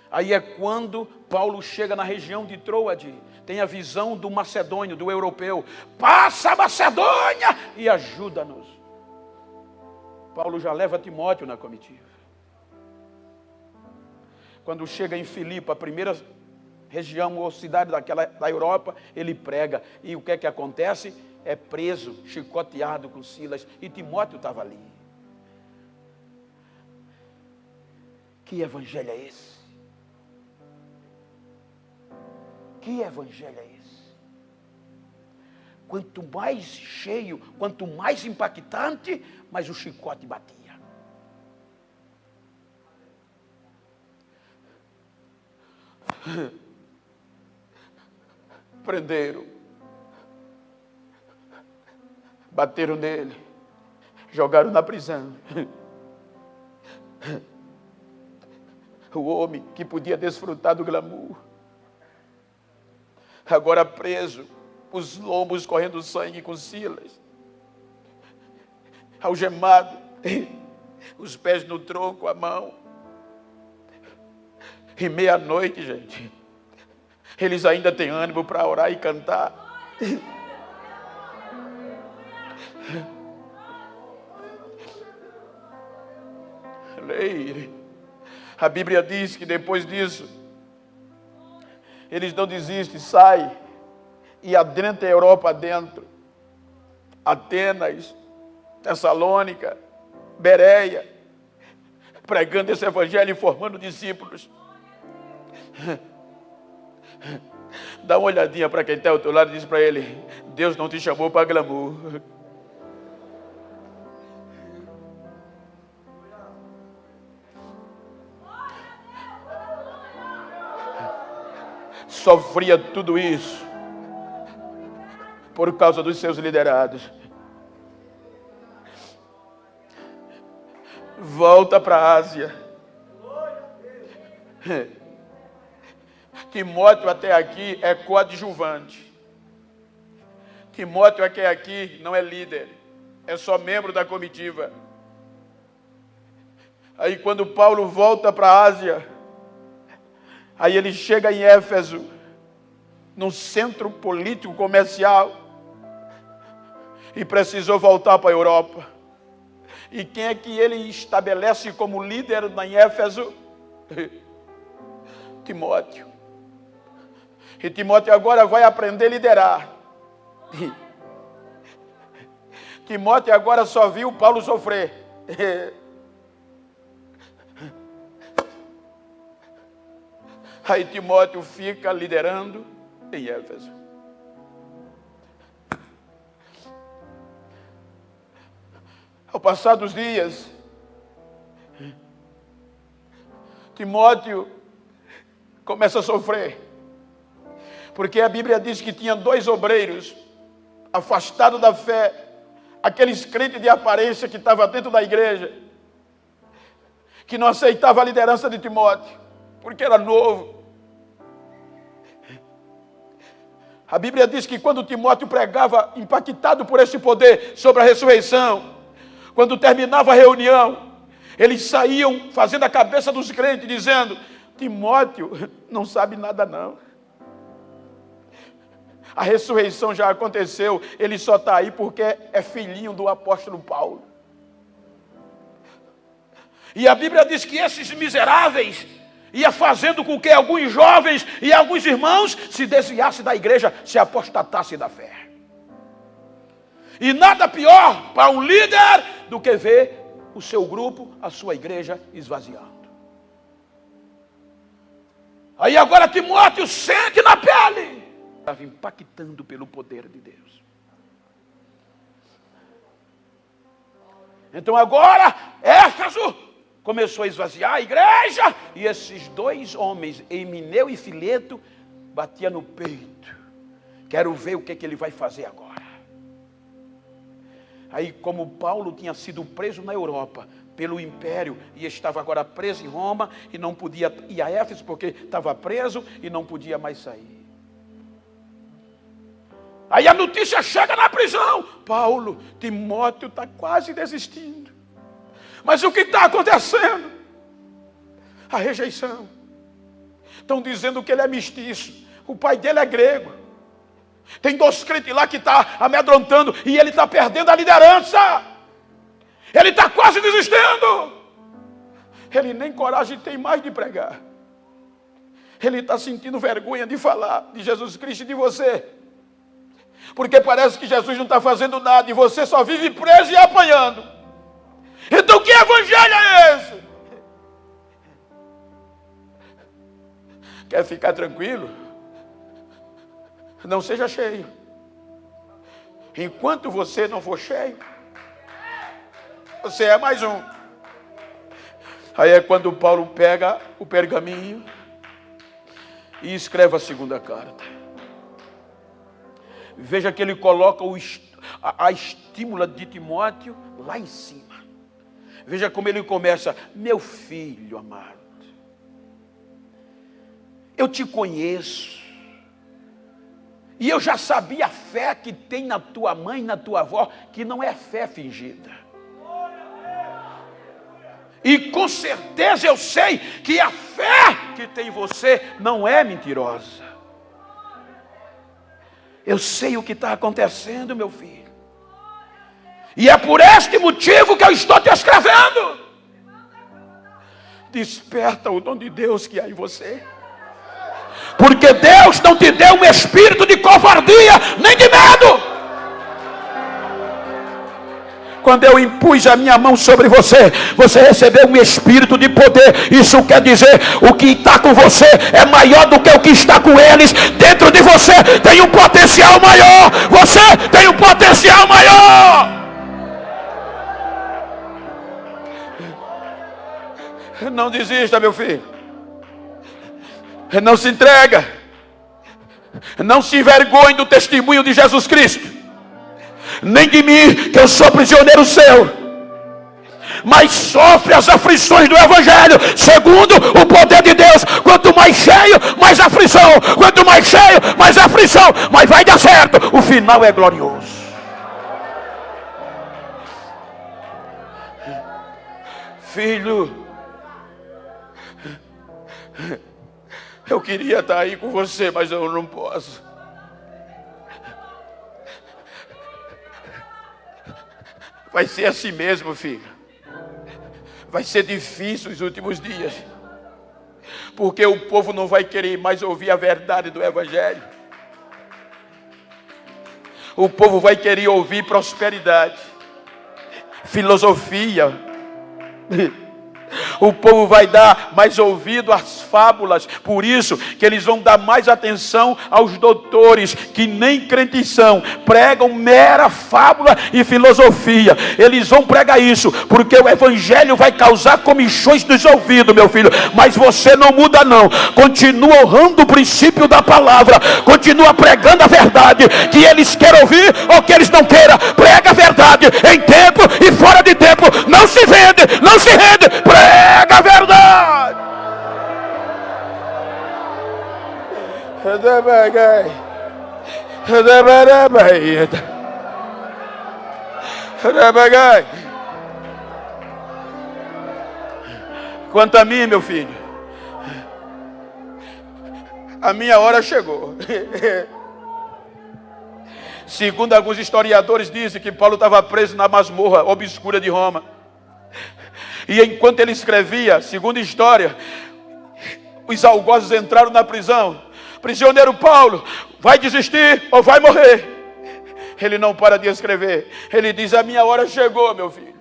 [SPEAKER 2] Aí é quando Paulo chega na região de Troade, tem a visão do macedônio, do europeu: passa a Macedônia e ajuda-nos. Paulo já leva Timóteo na comitiva. Quando chega em Filipe, a primeira região ou cidade da Europa, ele prega. E o que é que acontece? É preso, chicoteado com Silas. E Timóteo estava ali. Que evangelho é esse? Que evangelho é esse? Quanto mais cheio, quanto mais impactante, mais o chicote batia. Prenderam, bateram nele, jogaram na prisão. O homem que podia desfrutar do glamour, agora preso, os lombos correndo sangue com Silas, algemado, os pés no tronco, a mão. E meia-noite, gente, eles ainda têm ânimo para orar e cantar. Leia. A Bíblia diz que depois disso, eles não desistem, saem e adentram a Europa dentro. Atenas, Tessalônica, Bereia, pregando esse evangelho e formando discípulos. Dá uma olhadinha para quem está ao teu lado e diz para ele: Deus não te chamou para glamour. Sofria tudo isso por causa dos seus liderados. Volta para a Ásia. Timóteo até aqui é coadjuvante. Timóteo até aqui não é líder, é só membro da comitiva. Aí quando Paulo volta para a Ásia, aí ele chega em Éfeso, num centro político comercial, e precisou voltar para a Europa. E quem é que ele estabelece como líder em Éfeso? Timóteo. E Timóteo agora vai aprender a liderar. Timóteo agora só viu Paulo sofrer. Aí Timóteo fica liderando em Éfeso. Ao passar dos dias, Timóteo começa a sofrer, porque a Bíblia diz que tinha 2 obreiros afastados da fé, aqueles crentes de aparência que estavam dentro da igreja, que não aceitavam a liderança de Timóteo, porque era novo. A Bíblia diz que quando Timóteo pregava, impactado por esse poder sobre a ressurreição, quando terminava a reunião, eles saíam fazendo a cabeça dos crentes, dizendo: Timóteo não sabe nada não. A ressurreição já aconteceu, ele só está aí porque é filhinho do apóstolo Paulo. E a Bíblia diz que esses miseráveis ia fazendo com que alguns jovens e alguns irmãos se desviassem da igreja, se apostatassem da fé. E nada pior para um líder do que ver o seu grupo, a sua igreja esvaziando. Aí agora Timóteo sente na pele. Estava impactando pelo poder de Deus. Então agora Éfeso começou a esvaziar a igreja, e esses 2 homens, Emineu e Fileto, batiam no peito. Quero ver o que ele vai fazer agora. Aí, como Paulo tinha sido preso na Europa pelo império e estava agora preso em Roma e não podia ir a Éfeso porque estava preso e não podia mais sair. Aí a notícia chega na prisão: Paulo, Timóteo está quase desistindo. Mas o que está acontecendo? A rejeição. Estão dizendo que ele é mestiço, o pai dele é grego. Tem 2 crentes lá que está amedrontando e ele está perdendo a liderança. Ele está quase desistindo. Ele nem coragem tem mais de pregar. Ele está sentindo vergonha de falar de Jesus Cristo e de você. Porque parece que Jesus não está fazendo nada e você só vive preso e apanhando. Então que evangelho é esse? Quer ficar tranquilo? Não seja cheio. Enquanto você não for cheio, você é mais um. Aí é quando Paulo pega o pergaminho e escreve a 2ª carta. Veja que ele coloca a estímula de Timóteo lá em cima. Veja como ele começa: meu filho amado, eu te conheço, e eu já sabia a fé que tem na tua mãe e na tua avó, que não é fé fingida. E com certeza eu sei que a fé que tem em você não é mentirosa. Eu sei o que está acontecendo, meu filho. E é por este motivo que eu estou te escrevendo. Desperta o dom de Deus que há em você. Porque Deus não te deu um espírito de covardia, nem de medo. Quando eu impus a minha mão sobre você, você recebeu um espírito de poder. Isso quer dizer, o que está com você é maior do que o que está com eles. Dentro de você tem um potencial maior. Você tem um potencial maior. Não desista, meu filho. Não se entrega. Não se envergonhe do testemunho de Jesus Cristo. Nem de mim, que eu sou prisioneiro seu, mas sofre as aflições do Evangelho, segundo o poder de Deus. Quanto mais cheio, mais aflição. Quanto mais cheio, mais aflição. Mas vai dar certo, o final é glorioso. Filho, eu queria estar aí com você, mas eu não posso. Vai ser assim mesmo, filho. Vai ser difícil os últimos dias. Porque o povo não vai querer mais ouvir a verdade do Evangelho. O povo vai querer ouvir prosperidade, filosofia. O povo vai dar mais ouvido às fábulas. Por isso que eles vão dar mais atenção aos doutores, que nem crentes são, pregam mera fábula e filosofia. Eles vão pregar isso, porque o Evangelho vai causar comichões nos ouvidos, meu filho. Mas você não muda não. Continua honrando o princípio da palavra. Continua pregando a verdade, que eles querem ouvir ou que eles não queiram. Prega a verdade em tempo e fora de tempo. Não se vende, não se rende. Prega a verdade. Quanto a mim, meu filho, a minha hora chegou. Segundo alguns historiadores, dizem que Paulo estava preso na masmorra obscura de Roma. E enquanto ele escrevia, segundo a história, os algozes entraram na prisão. Prisioneiro Paulo, vai desistir ou vai morrer? Ele não para de escrever. Ele diz: a minha hora chegou, meu filho.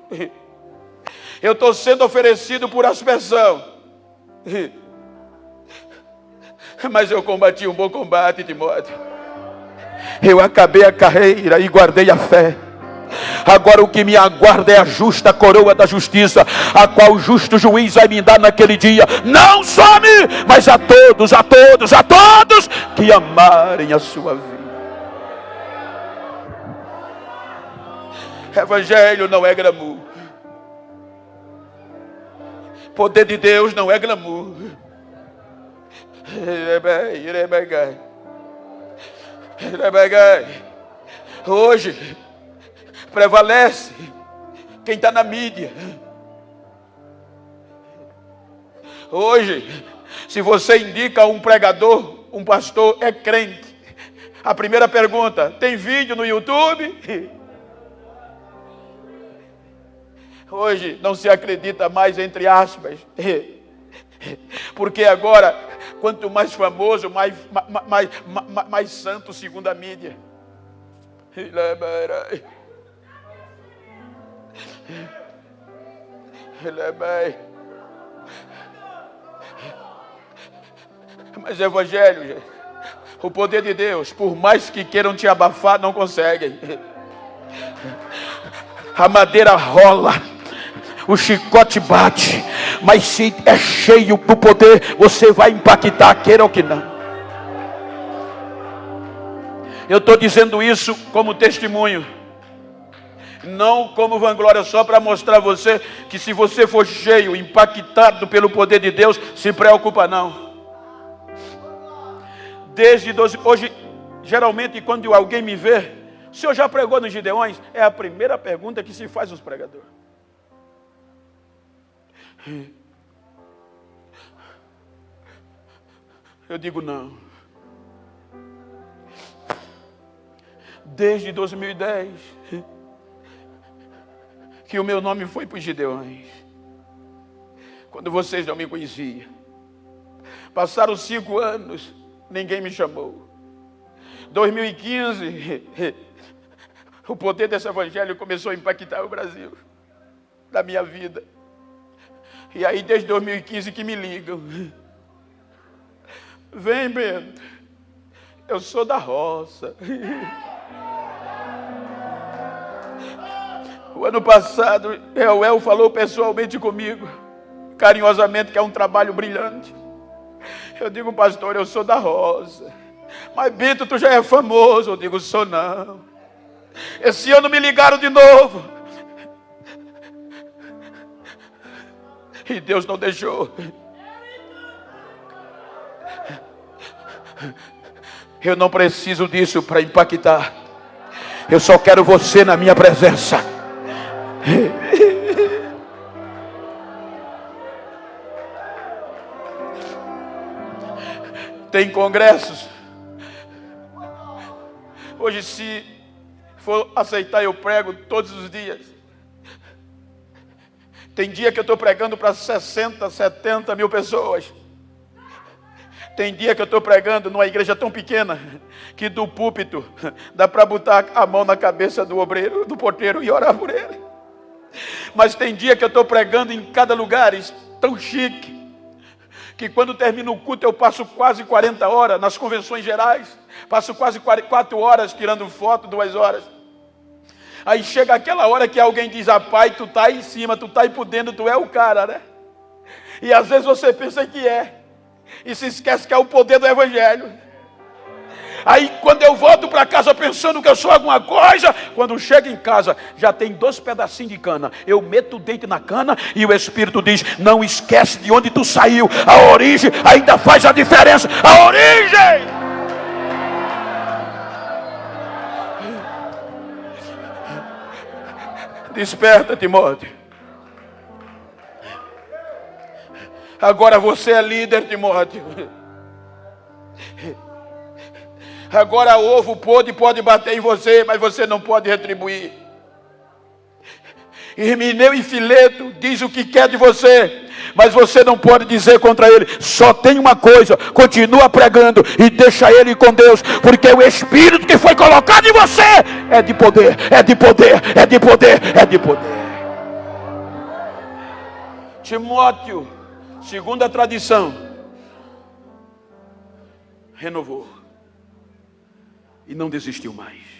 [SPEAKER 2] Eu estou sendo oferecido por aspersão. Mas eu combati um bom combate, Timóteo. Eu acabei a carreira e guardei a fé. Agora o que me aguarda é a justa coroa da justiça, a qual o justo juiz vai me dar naquele dia. Não só a mim, mas a todos, a todos, a todos que amarem a sua vida. Evangelho não é glamour. Poder de Deus não é glamour. Hoje prevalece quem está na mídia. Hoje, se você indica um pregador, um pastor, é crente. A primeira pergunta: tem vídeo no YouTube? Hoje não se acredita mais, entre aspas, porque agora, quanto mais famoso, mais santo, segundo a mídia. Mas o Evangelho, o poder de Deus, por mais que queiram te abafar, não conseguem. A madeira rola, o chicote bate, mas se é cheio do poder, você vai impactar, queira ou que não. Eu estou dizendo isso como testemunho. Não como vanglória, só para mostrar a você que se você for cheio, impactado pelo poder de Deus, se preocupa não. Hoje, geralmente quando alguém me vê, o senhor já pregou nos Gideões? É a primeira pergunta que se faz aos pregadores. Eu digo não. Desde 2010 que o meu nome foi para os Gideões, quando vocês não me conheciam. Passaram 5 anos, ninguém me chamou. 2015, o poder desse evangelho começou a impactar o Brasil, da minha vida. E aí desde 2015 que me ligam. Vem, Bento, eu sou da roça. O ano passado, El falou pessoalmente comigo, carinhosamente, que é um trabalho brilhante. Eu digo, pastor, eu sou da roça. Mas Bento, tu já é famoso. Eu digo, sou não. Esse ano me ligaram de novo. E Deus não deixou. Eu não preciso disso para impactar. Eu só quero você na minha presença. Tem congressos. Hoje, se for aceitar, eu prego todos os dias. Tem dia que eu estou pregando para 60, 70 mil pessoas. Tem dia que eu estou pregando numa igreja tão pequena que do púlpito dá para botar a mão na cabeça do obreiro, do porteiro e orar por ele. Mas tem dia que eu estou pregando em cada lugar tão chique que quando termina o culto eu passo quase 40 horas nas convenções gerais. Passo quase 4 horas tirando foto, 2 horas. Aí chega aquela hora que alguém diz, pai, tu tá aí em cima, tu tá aí por dentro, tu é o cara, né? E às vezes você pensa que é. E se esquece que é o poder do evangelho. Aí quando eu volto para casa pensando que eu sou alguma coisa, quando chego em casa, já tem 2 pedacinhos de cana. Eu meto o dente na cana e o Espírito diz, não esquece de onde tu saiu. A origem ainda faz a diferença. A origem! Desperta, Timóteo. Agora você é líder, Timóteo. Agora ovo pode bater em você, mas você não pode retribuir. Irmineu e Fileto diz o que quer de você, mas você não pode dizer contra ele. Só tem uma coisa, continua pregando e deixa ele com Deus, porque o Espírito que foi colocado em você é de poder, é de poder, é de poder, é de poder. Timóteo, segundo a tradição, renovou e não desistiu mais.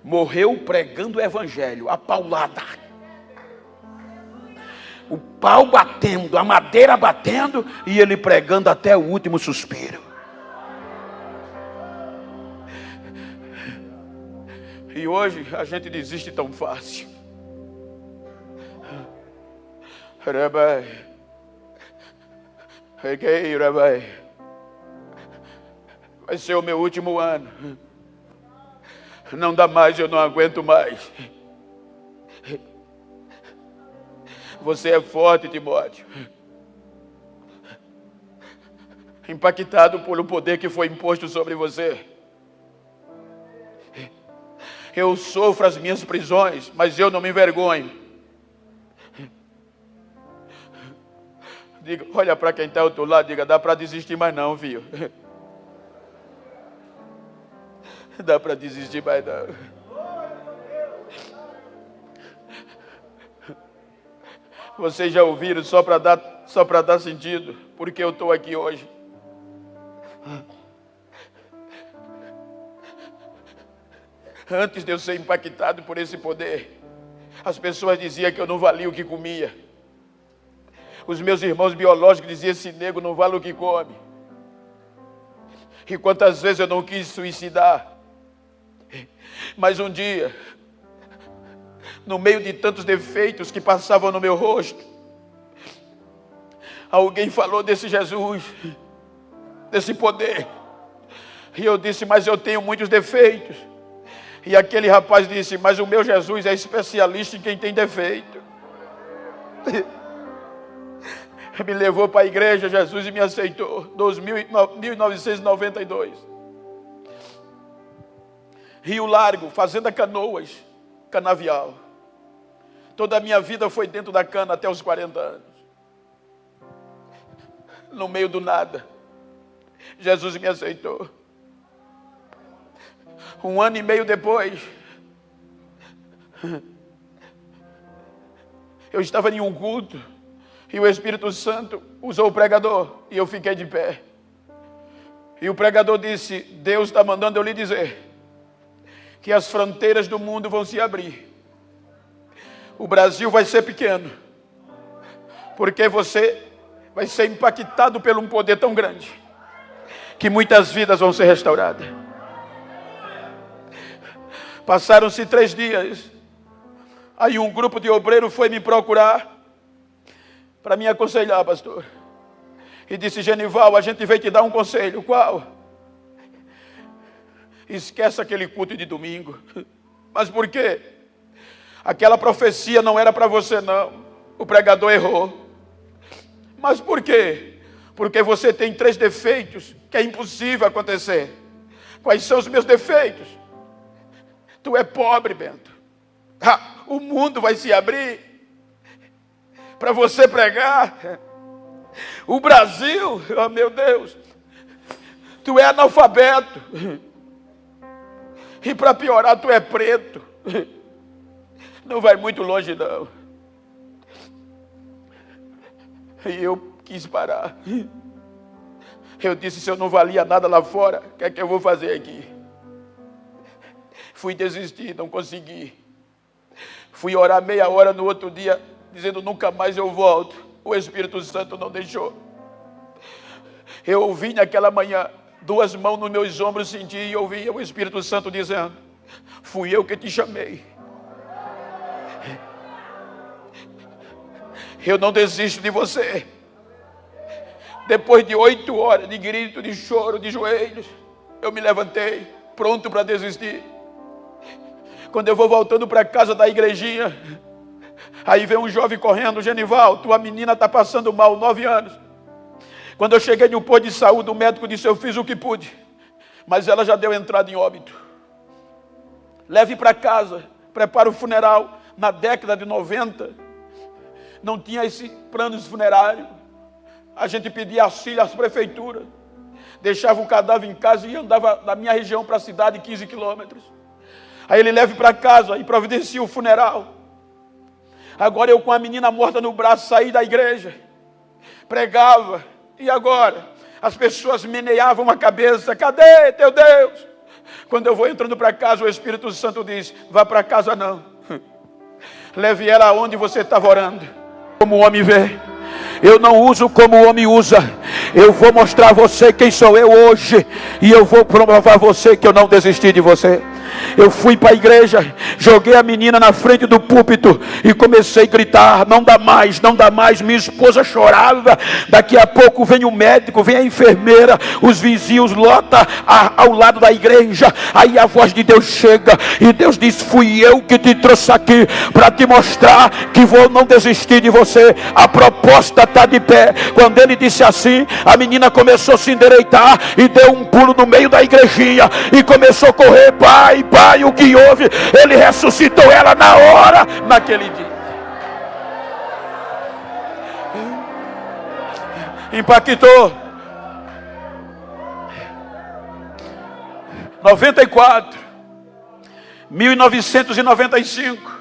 [SPEAKER 2] Morreu pregando o evangelho, a paulada. O pau batendo, a madeira batendo e ele pregando até o último suspiro. E hoje a gente desiste tão fácil. Rabai, Rabai, vai ser o meu último ano. Não dá mais, eu não aguento mais. Você é forte, Timóteo. Impactado pelo poder que foi imposto sobre você. Eu sofro as minhas prisões, mas eu não me envergonho. Diga, olha para quem está ao outro lado, diga, dá para desistir mais não, viu? Dá para desistir mais não. Vocês já ouviram, só para dar sentido, porque eu estou aqui hoje. Antes de eu ser impactado por esse poder, as pessoas diziam que eu não valia o que comia. Os meus irmãos biológicos diziam, esse nego não vale o que come. E quantas vezes eu não quis suicidar. Mas um dia, no meio de tantos defeitos que passavam no meu rosto, alguém falou desse Jesus, desse poder. E eu disse, mas eu tenho muitos defeitos. E aquele rapaz disse, mas o meu Jesus é especialista em quem tem defeito. Me levou para a igreja, Jesus, e me aceitou. 1992. Rio Largo, Fazenda Canoas, Canavial. Toda a minha vida foi dentro da cana até os 40 anos. No meio do nada, Jesus me aceitou. 1 ano e meio depois, eu estava em um culto e o Espírito Santo usou o pregador e eu fiquei de pé. E o pregador disse, Deus está mandando eu lhe dizer que as fronteiras do mundo vão se abrir. O Brasil vai ser pequeno, porque você vai ser impactado por um poder tão grande, que muitas vidas vão ser restauradas. Passaram-se 3 dias, aí um grupo de obreiros foi me procurar, para me aconselhar, pastor. E disse, Genival, a gente veio te dar um conselho. Qual? Esquece aquele culto de domingo. Mas por quê? Aquela profecia não era para você, não. O pregador errou. Mas por quê? Porque você tem 3 defeitos que é impossível acontecer. Quais são os meus defeitos? Tu é pobre, Bento. O mundo vai se abrir para você pregar. O Brasil, oh meu Deus, tu é analfabeto. E para piorar, tu é preto. Não vai muito longe, não. E eu quis parar. Eu disse, se eu não valia nada lá fora, o que é que eu vou fazer aqui? Fui desistir, não consegui. Fui orar meia hora no outro dia, dizendo, nunca mais eu volto. O Espírito Santo não deixou. Eu ouvi naquela manhã, 2 mãos nos meus ombros, senti e ouvi o Espírito Santo dizendo, fui eu que te chamei. Eu não desisto de você. Depois de 8 horas de grito, de choro, de joelhos, eu me levantei, pronto para desistir. Quando eu vou voltando para a casa da igrejinha, aí vem um jovem correndo, Genival, tua menina está passando mal, 9 anos. Quando eu cheguei no posto de saúde, o médico disse, eu fiz o que pude, mas ela já deu entrada em óbito. Leve para casa, prepara o funeral. Na década de 90, não tinha esse plano funerário. A gente pedia auxílio às prefeituras, deixava o cadáver em casa e andava da minha região para a cidade, 15 quilômetros. Aí ele leva para casa e providencia o funeral. Agora eu com a menina morta no braço, saí da igreja, pregava, e agora? As pessoas meneavam a cabeça, cadê teu Deus? Quando eu vou entrando para casa, o Espírito Santo diz, vá para casa não. Leve ela aonde você estava orando. Como o homem vê, eu não uso como o homem usa. Eu vou mostrar a você quem sou eu hoje, e eu vou provar a você que eu não desisti de você. Eu fui para a igreja, joguei a menina na frente do púlpito e comecei a gritar, não dá mais, não dá mais. Minha esposa chorava. Daqui a pouco vem o médico, vem a enfermeira, os vizinhos lotam ao lado da igreja. Aí a voz de Deus chega e Deus diz, fui eu que te trouxe aqui para te mostrar que vou não desistir de você. A proposta está de pé. Quando ele disse assim, a menina começou a se endireitar e deu um pulo no meio da igrejinha e começou a correr, pai, o que houve? Ele ressuscitou ela na hora, naquele dia. Impactou. 94, 1995.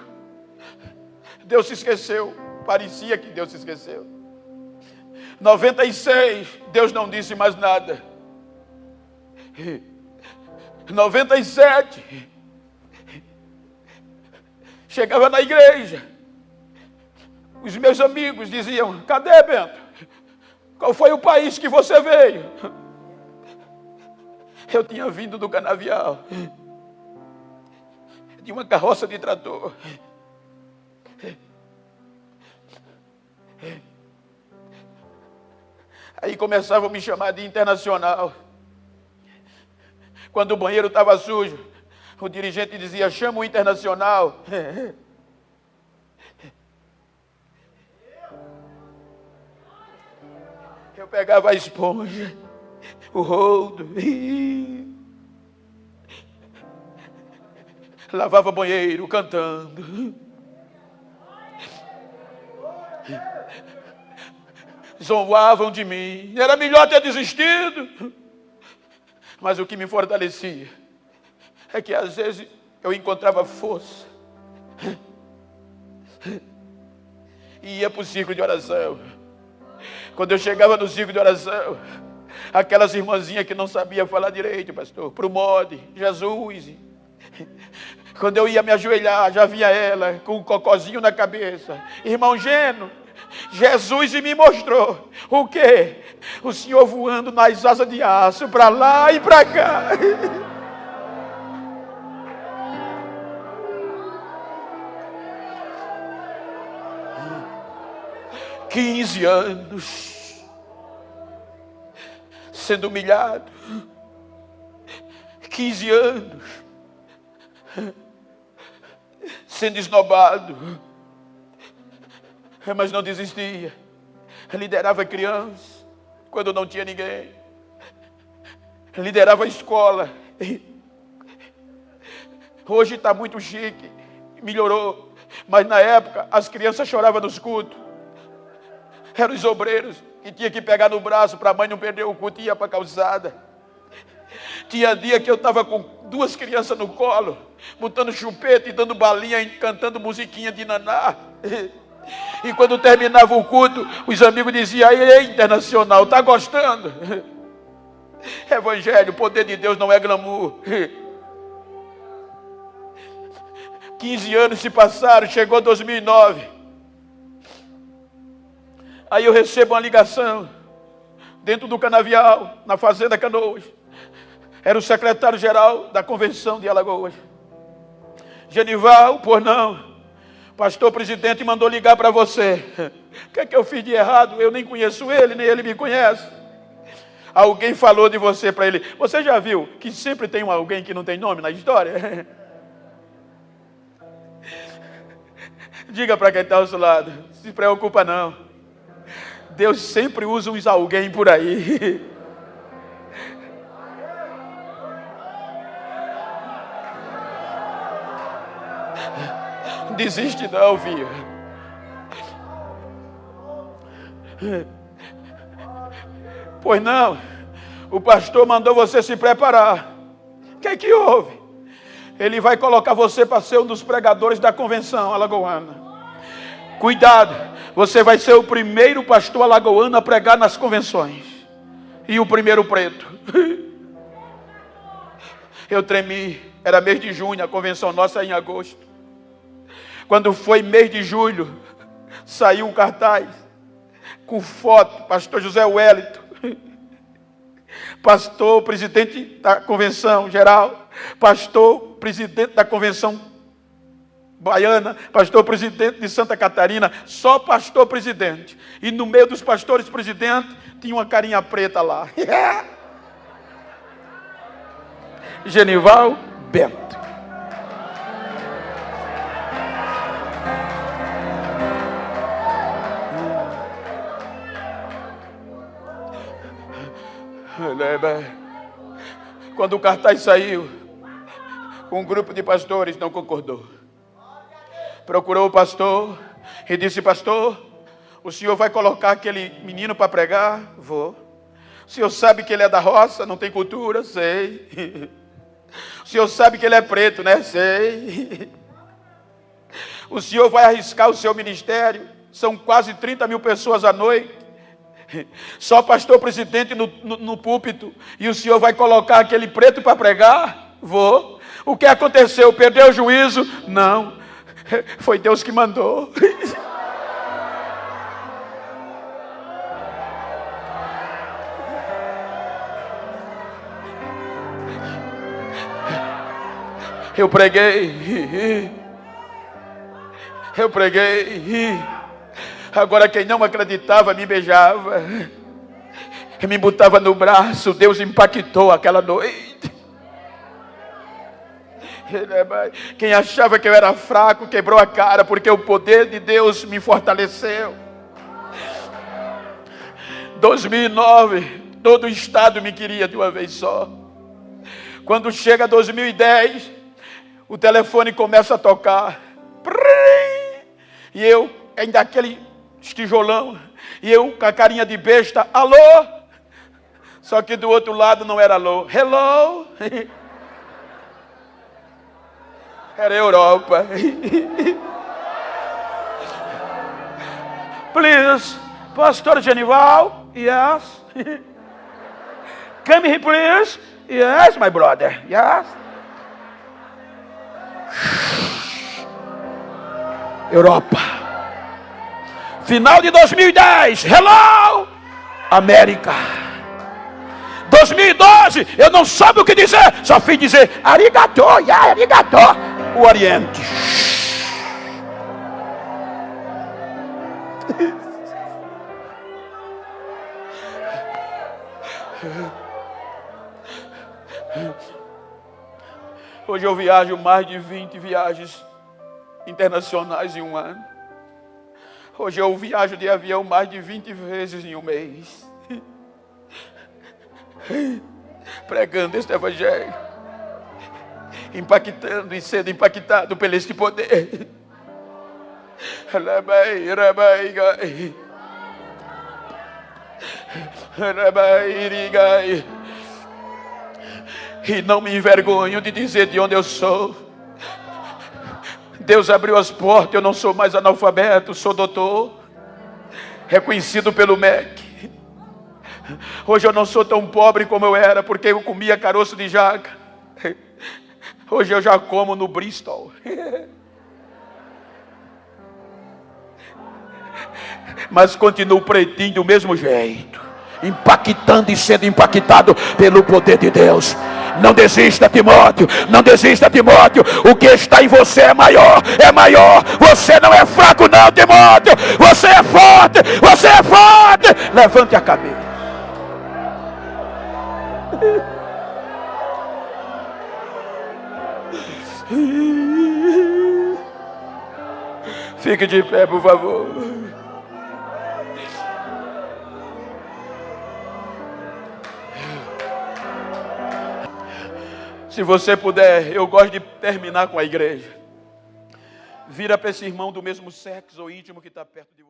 [SPEAKER 2] Deus se esqueceu. Parecia que Deus se esqueceu. 96, Deus não disse mais nada. 97, chegava na igreja, os meus amigos diziam, cadê, Bento? Qual foi o país que você veio? Eu tinha vindo do Canavial, de uma carroça de trator. Aí começavam a me chamar de internacional. Quando o banheiro estava sujo, o dirigente dizia: chama o internacional. Eu pegava a esponja, o rodo, lavava banheiro cantando. Zombavam de mim. Era melhor ter desistido. Mas o que me fortalecia é que às vezes eu encontrava força e ia para o ciclo de oração. Quando eu chegava no ciclo de oração, aquelas irmãzinhas que não sabiam falar direito, pastor, pro mode, Jesus. Quando eu ia me ajoelhar, já via ela com um cocozinho na cabeça. Irmão Geno, Jesus me mostrou o quê? O Senhor voando nas asas de aço, para lá e para cá. 15 anos sendo humilhado, 15 anos sendo esnobado, mas não desistia. Liderava crianças quando não tinha ninguém, liderava a escola. Hoje está muito chique, melhorou, mas na época as crianças choravam nos cultos. Eram os obreiros que tinha que pegar no braço para a mãe não perder o culto e ia para a calçada. Tinha dia que eu estava com 2 crianças no colo, botando chupeta e dando balinha e cantando musiquinha de naná. E quando terminava o culto, os amigos diziam: aí, internacional, está gostando? Evangelho, o poder de Deus não é glamour. 15 anos se passaram, chegou 2009. Aí eu recebo uma ligação, dentro do canavial, na Fazenda Canoas. Era o secretário-geral da Convenção de Alagoas. Genival, pois não, pastor presidente mandou ligar para você. O que é que eu fiz de errado? Eu nem conheço ele, nem ele me conhece. Alguém falou de você para ele. Você já viu que sempre tem alguém que não tem nome na história? Diga para quem está ao seu lado, se preocupa não. Deus sempre usa uns alguém por aí. Desiste não, filho. Pois não, o pastor mandou você se preparar. O que é que houve? Ele vai colocar você para ser um dos pregadores da convenção alagoana. Cuidado, você vai ser o primeiro pastor alagoano a pregar nas convenções. E o primeiro preto. Eu tremi, era mês de junho, a convenção nossa é em agosto. Quando foi mês de julho, saiu um cartaz com foto, pastor José Wellington, pastor presidente da convenção geral, pastor presidente da convenção baiana, pastor presidente de Santa Catarina, só pastor presidente. E no meio dos pastores presidentes tinha uma carinha preta lá. Genival Bento. Quando o cartaz saiu, um grupo de pastores não concordou. Procurou o pastor e disse: pastor, o senhor vai colocar aquele menino para pregar? Vou. O senhor sabe que ele é da roça, não tem cultura? Sei. O senhor sabe que ele é preto, né? Sei. O senhor vai arriscar o seu ministério? São quase 30 mil pessoas à noite. Só pastor presidente no púlpito. E o senhor vai colocar aquele preto para pregar? Vou. O que aconteceu? Perdeu o juízo? Não. Foi Deus que mandou. Eu preguei. Eu preguei. Agora quem não acreditava me beijava, me botava no braço. Deus impactou aquela noite. Quem achava que eu era fraco quebrou a cara, porque o poder de Deus me fortaleceu. 2009, todo o estado me queria de uma vez só. Quando chega 2010, o telefone começa a tocar. E eu, ainda aquele tijolão, e eu com a carinha de besta, alô? Só que do outro lado não era alô, hello? Era Europa. Please, Pastor Genival, yes. Come here, please. Yes, my brother, yes. Europa. Final de 2010. Hello, América. 2012, eu não soube o que dizer, só fui dizer arigato, yeah, arigato. O Oriente. Hoje eu viajo mais de 20 viagens internacionais em um ano. Hoje eu viajo de avião mais de 20 vezes em um mês. Pregando este evangelho. Impactando e sendo impactado por este poder. E não me envergonho de dizer de onde eu sou. Deus abriu as portas, eu não sou mais analfabeto, sou doutor, reconhecido pelo MEC. Hoje eu não sou tão pobre como eu era, porque eu comia caroço de jaca. Hoje eu já como no Bristol. Mas continuo pretinho do mesmo jeito, impactando e sendo impactado pelo poder de Deus. Não desista, Timóteo, não desista, Timóteo. O que está em você é maior, é maior. Você não é fraco não, Timóteo. Você é forte, você é forte. Levante a cabeça. Fique de pé, por favor. Se você puder, eu gosto de terminar com a igreja. Vira para esse irmão do mesmo sexo ou íntimo que está perto de você.